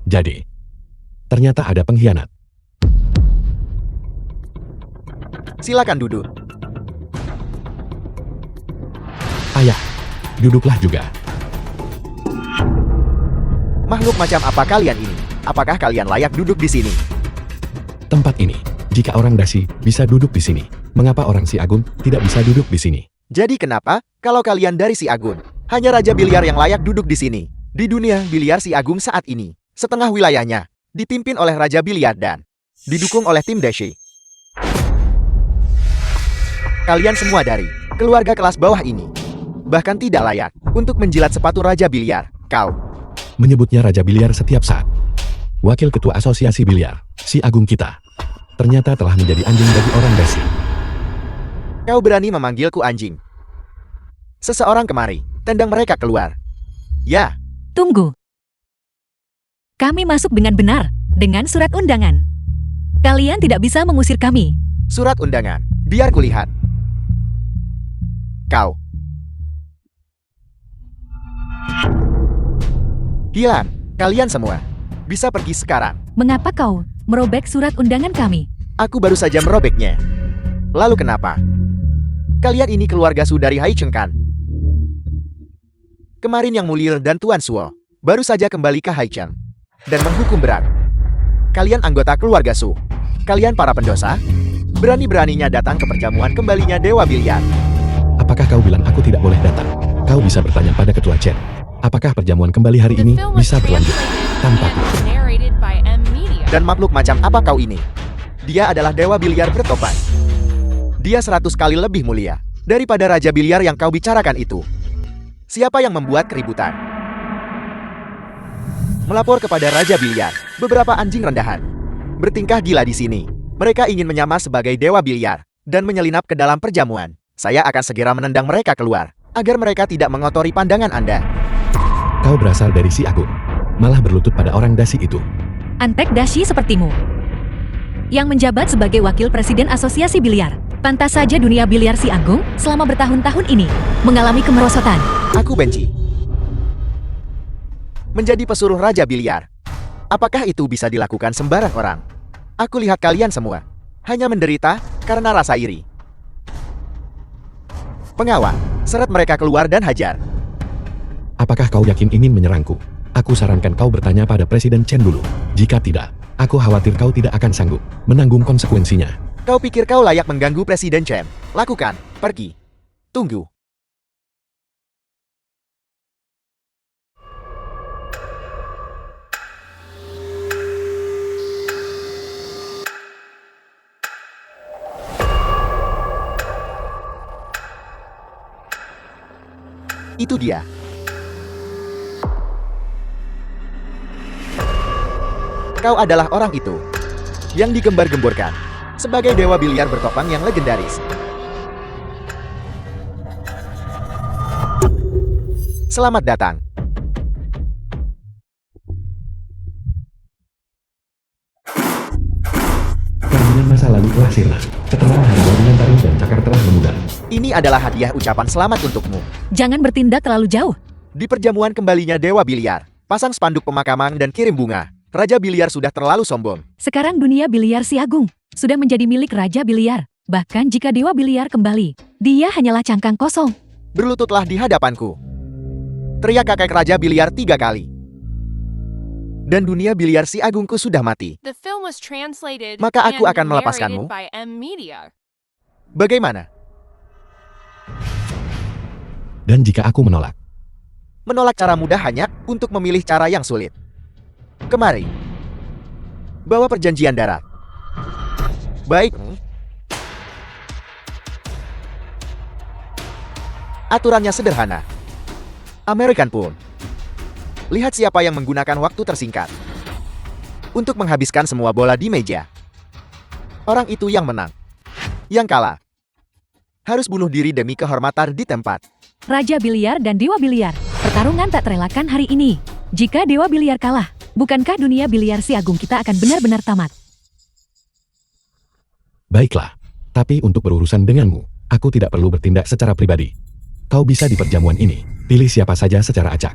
Jadi, ternyata ada pengkhianat. Silakan duduk. Ayah, duduklah juga. Makhluk macam apa kalian ini? Apakah kalian layak duduk di sini? Tempat ini, jika orang Dasi bisa duduk di sini, mengapa orang Si Agung tidak bisa duduk di sini? Jadi kenapa, kalau kalian dari Si Agung, hanya Raja Biliar yang layak duduk di sini? Di dunia Biliar Si Agung saat ini, setengah wilayahnya dipimpin oleh Raja Biliar dan didukung oleh tim Dashi. Kalian semua dari keluarga kelas bawah ini bahkan tidak layak untuk menjilat sepatu Raja Biliar. Kau Menyebutnya Raja Biliar setiap saat. Wakil Ketua Asosiasi Biliar, Si Agung kita, ternyata telah menjadi anjing bagi orang Dasi. Kau berani memanggilku anjing? Seseorang kemari, tendang mereka keluar. Ya, Tunggu. Kami masuk dengan benar, dengan surat undangan. Kalian tidak bisa mengusir kami. surat undangan. Biar kulihat. Kau. Hilang, kalian semua. Bisa pergi sekarang. Mengapa kau merobek surat undangan kami? Aku baru saja merobeknya. Lalu kenapa? Kalian ini keluarga Su dari Hai Cheng kan? Kemarin Yang Mulia dan Tuan Suo baru saja kembali ke Hai Cheng dan menghukum berat. Kalian anggota keluarga Su. Kalian para pendosa. Berani-beraninya datang ke perjamuan kembalinya Dewa Biliar. Apakah kau bilang aku tidak boleh datang? Kau bisa bertanya pada Ketua Chen. Apakah perjamuan kembali hari The ini film was bisa berlanjut translated tanpaku? and narrated by M Media. Dan makhluk macam apa kau ini? Dia adalah Dewa Biliar bertopan. Dia 100 kali lebih mulia daripada Raja Biliar yang kau bicarakan itu. Siapa yang membuat keributan? Melapor kepada Raja Biliar, beberapa anjing rendahan bertingkah gila di sini. Mereka ingin menyamar sebagai Dewa Biliar dan menyelinap ke dalam perjamuan. Saya akan segera menendang mereka keluar agar mereka tidak mengotori pandangan Anda. Kau berasal dari Si Agung, malah berlutut pada orang dasi itu. Antek Dashi sepertimu yang menjabat sebagai wakil presiden asosiasi biliar. Pantas saja dunia biliar Si Agung selama bertahun-tahun ini mengalami kemerosotan. Aku benci menjadi pesuruh Raja Biliar. Apakah itu bisa dilakukan sembarang orang? Aku lihat kalian semua hanya menderita karena rasa iri. Pengawal, seret mereka keluar dan hajar. Apakah kau yakin ingin menyerangku? Aku sarankan kau bertanya pada Presiden Chen dulu. Jika tidak, aku khawatir kau tidak akan sanggup menanggung konsekuensinya. Kau pikir kau layak mengganggu Presiden Chen? Lakukan, pergi. Tunggu. Itu dia. Kau adalah orang itu yang digembar-gemborkan sebagai Dewa Biliar bertopang yang legendaris. Selamat datang. Permainan masa lalu telah sirna. Keterangan harimau dengan taring dan cakar telah memudar. Ini adalah hadiah ucapan selamat untukmu. Jangan bertindak terlalu jauh. Di perjamuan kembalinya Dewa Biliar, Pasang spanduk pemakaman dan kirim bunga. Raja Biliar sudah terlalu sombong. Sekarang dunia biliar si Agung sudah menjadi milik Raja Biliar. Bahkan jika Dewa Biliar kembali, dia hanyalah cangkang kosong. Berlututlah di hadapanku. Teriak kakek Raja Biliar 3 kali. Dan dunia biliar si Agungku sudah mati. The film was translated Maka aku and akan melepaskanmu. narrated by M Media. Bagaimana? Dan jika aku menolak, Menolak cara mudah hanya untuk memilih cara yang sulit. Kemari. Bawa perjanjian darat. Baik. Aturannya sederhana. American Pool. Lihat siapa yang menggunakan waktu tersingkat untuk menghabiskan semua bola di meja. Orang itu yang menang. Yang kalah harus bunuh diri demi kehormatan di tempat. Raja Biliar dan Dewa Biliar. Pertarungan tak terelakkan hari ini. Jika Dewa Biliar kalah, bukankah dunia biliar si Agung kita akan benar-benar tamat? baiklah. Tapi untuk berurusan denganmu, aku tidak perlu bertindak secara pribadi. Kau bisa di perjamuan ini, pilih siapa saja secara acak.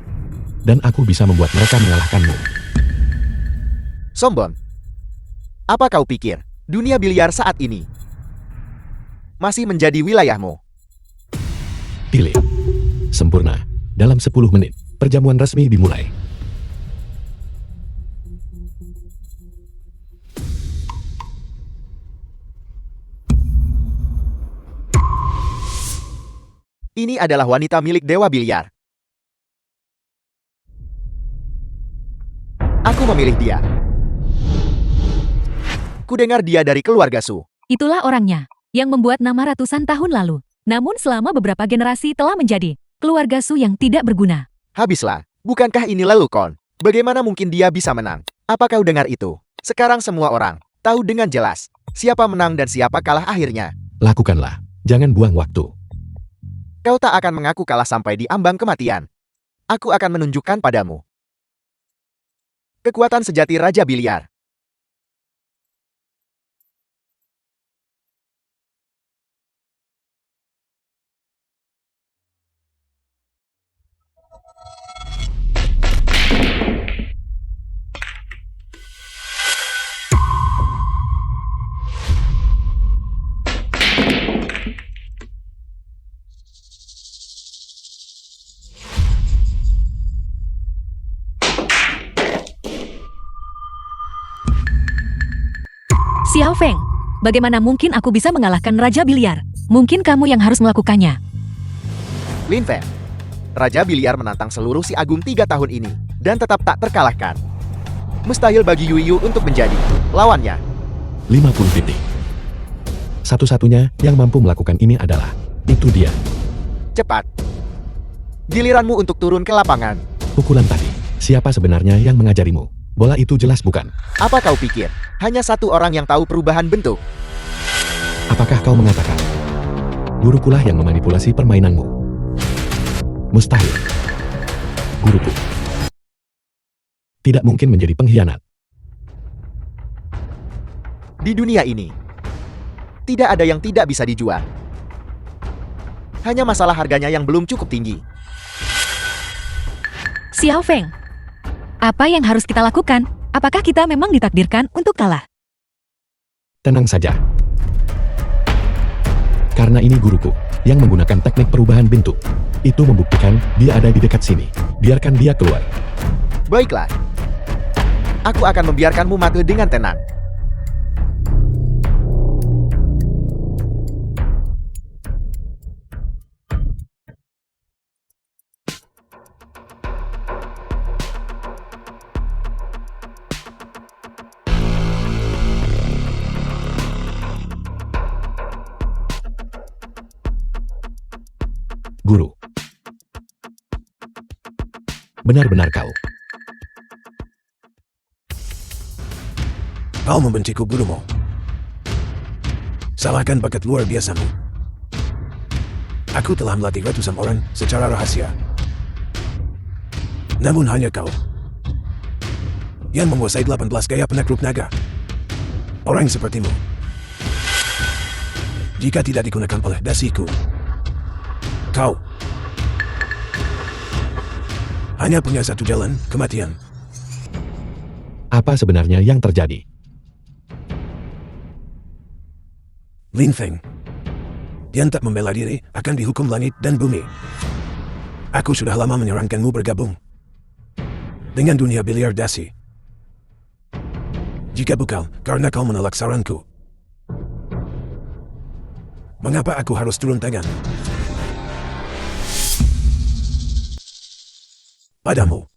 Dan aku bisa membuat mereka mengalahkanmu. Sombong. Apa kau pikir, dunia biliar saat ini masih menjadi wilayahmu? Pilih. Sempurna. Dalam 10 menit, perjamuan resmi dimulai. Ini adalah wanita milik Dewa Biliar. Aku memilih dia. Kudengar dia dari keluarga Su. Itulah orangnya, yang membuat nama ratusan tahun lalu. Namun selama beberapa generasi telah menjadi keluarga Su yang tidak berguna. Habislah. Bukankah ini lelukon? Bagaimana mungkin dia bisa menang? Apa kau dengar itu? Sekarang semua orang tahu dengan jelas siapa menang dan siapa kalah akhirnya. Lakukanlah. Jangan buang waktu. Kau tak akan mengaku kalah sampai di ambang kematian. Aku akan menunjukkan padamu kekuatan sejati Raja Biliar. Xiao Feng, bagaimana mungkin aku bisa mengalahkan Raja Biliar? Mungkin kamu yang harus melakukannya. Lin Feng. Raja Biliar menantang seluruh si Agung 3 tahun ini dan tetap tak terkalahkan. Mustahil bagi Yu Yu untuk menjadi lawannya. 50 titik. Satu-satunya yang mampu melakukan ini adalah itu dia. Cepat. Giliranmu untuk turun ke lapangan. Pukulan tadi. Siapa sebenarnya yang mengajarimu? Bola itu jelas bukan. Apa kau pikir? Hanya satu orang yang tahu perubahan bentuk. Apakah kau mengatakan gurukulah yang memanipulasi permainanmu? Mustahil. Guruku tidak mungkin menjadi pengkhianat. Di dunia ini, tidak ada yang tidak bisa dijual. Hanya masalah harganya yang belum cukup tinggi. Xiao Feng, apa yang harus kita lakukan? Apakah kita memang ditakdirkan untuk kalah? Tenang saja. Karena ini guruku yang menggunakan teknik perubahan bentuk. Itu membuktikan dia ada di dekat sini. Biarkan dia keluar. Baiklah. Aku akan membiarkanmu mati dengan tenang. Guru. Benar-benar kau. Kau membenciku gurumu. Salahkan bakat luar biasamu. Aku telah melatih ratusan orang secara rahasia. Namun hanya kau yang menguasai 18 gaya penakluk naga. Orang sepertimu, jika tidak digunakan oleh dasiku, kau Hanya punya satu jalan, kematian. Apa sebenarnya yang terjadi? Lin Feng. Yang tak membela diri akan dihukum langit dan bumi. Aku sudah lama menyarankanmu bergabung dengan dunia biliar dasi. Jika bukan karena kau menolak saranku, mengapa aku harus turun tangan padamu?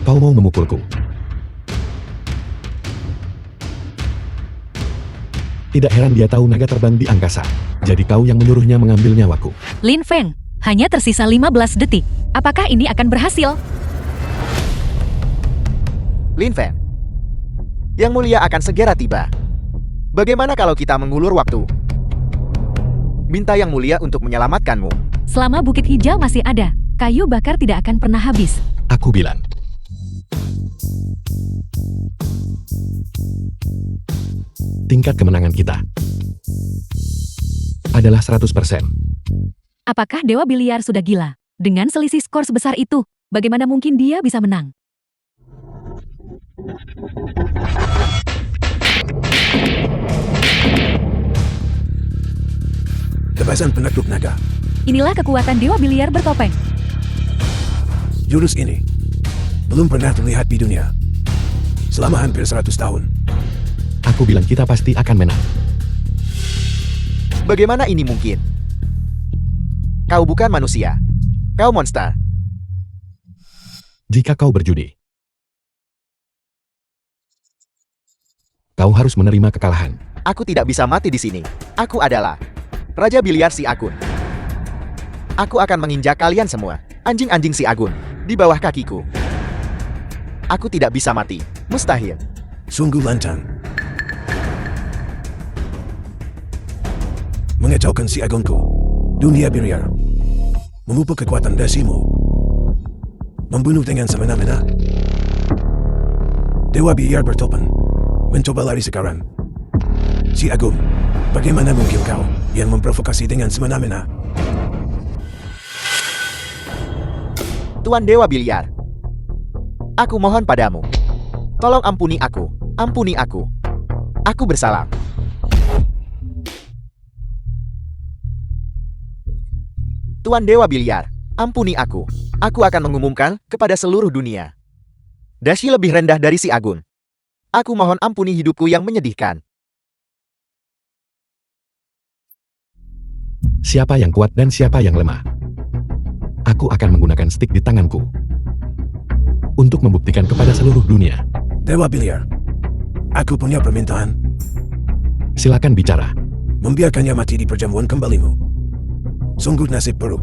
Kau mau memukulku? Tidak heran dia tahu naga terbang di angkasa. Jadi kau yang menyuruhnya mengambil nyawaku. Lin Feng, hanya tersisa 15 detik. Apakah ini akan berhasil? Lin Feng, Yang Mulia akan segera tiba. Bagaimana kalau kita mengulur waktu? Minta Yang Mulia untuk menyelamatkanmu. Selama Bukit Hijau masih ada, kayu bakar tidak akan pernah habis. Aku bilang. Tingkat kemenangan kita adalah 100%. Apakah Dewa Biliar sudah gila? Dengan selisih skor sebesar itu, bagaimana mungkin dia bisa menang? Kebasan penakluk naga. Inilah kekuatan Dewa Biliar bertopeng. Jurus ini belum pernah terlihat di dunia selama hampir 100 tahun. Aku bilang kita pasti akan menang. Bagaimana ini mungkin? Kau bukan manusia. Kau monster. Jika kau berjudi, kau harus menerima kekalahan. Aku tidak bisa mati di sini. Aku adalah Raja Biliar Si Agun. Aku akan menginjak kalian semua, anjing-anjing Si Agun, di bawah kakiku. Aku tidak bisa mati. Mustahil. Sungguh lancang. Mengacaukan si agonku. Dunia biliar. Memupuk kekuatan dasimu. Membunuh dengan semena-mena. Dewa biliar bertopan. Mencoba lari sekarang. Si Agung, bagaimana mungkin kau yang memprovokasi dengan semena-mena? Tuan Dewa Biliar, aku mohon padamu. Tolong ampuni aku. Ampuni aku. Aku bersalah. Tuan Dewa Biliar, ampuni aku. Aku akan mengumumkan kepada seluruh dunia. Dashi lebih rendah dari Si Agun. Aku mohon ampuni hidupku yang menyedihkan. Siapa yang kuat dan siapa yang lemah? Aku akan menggunakan stik di tanganku untuk membuktikan kepada seluruh dunia. Dewa biliar, aku punya permintaan. Silakan bicara. Membiarkannya mati di perjamuan kembalimu. Sungguh nasib buruk.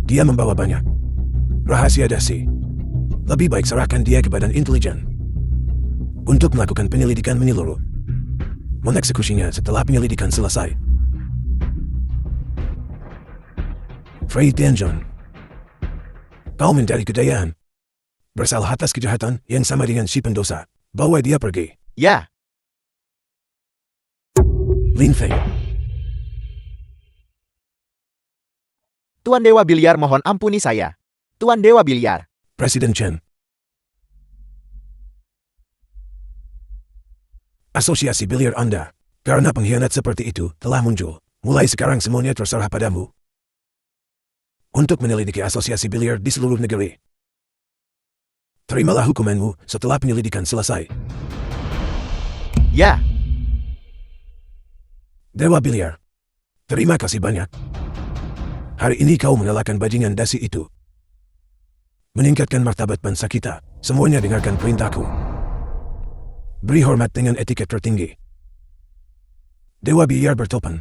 Dia membawa banyak rahasia dasi. Lebih baik serahkan dia ke badan intelijen untuk melakukan penyelidikan menyeluruh. Mengeksekusinya setelah penyelidikan selesai. Frey Tianjun, kau mencari kejayaan. Bersalah atas kejahatan yang sama dengan si pendosa. Bawa dia pergi. Ya, Lin Feng, Tuan Dewa Biliar mohon ampuni saya. Tuan Dewa Biliar, Presiden Chen. Asosiasi biliar Anda, karena pengkhianat seperti itu telah muncul. Mulai sekarang semuanya terserah padamu untuk menyelidiki asosiasi biliar di seluruh negeri. Terimalah hukumanmu setelah penyelidikan selesai. ya, Dewa Biliar, terima kasih banyak. Hari ini kau mengalahkan bajingan dasi itu. Meningkatkan martabat bangsa kita. Semuanya dengarkan perintahku. Beri hormat dengan etiket tertinggi. Dewa Biliar bertopan.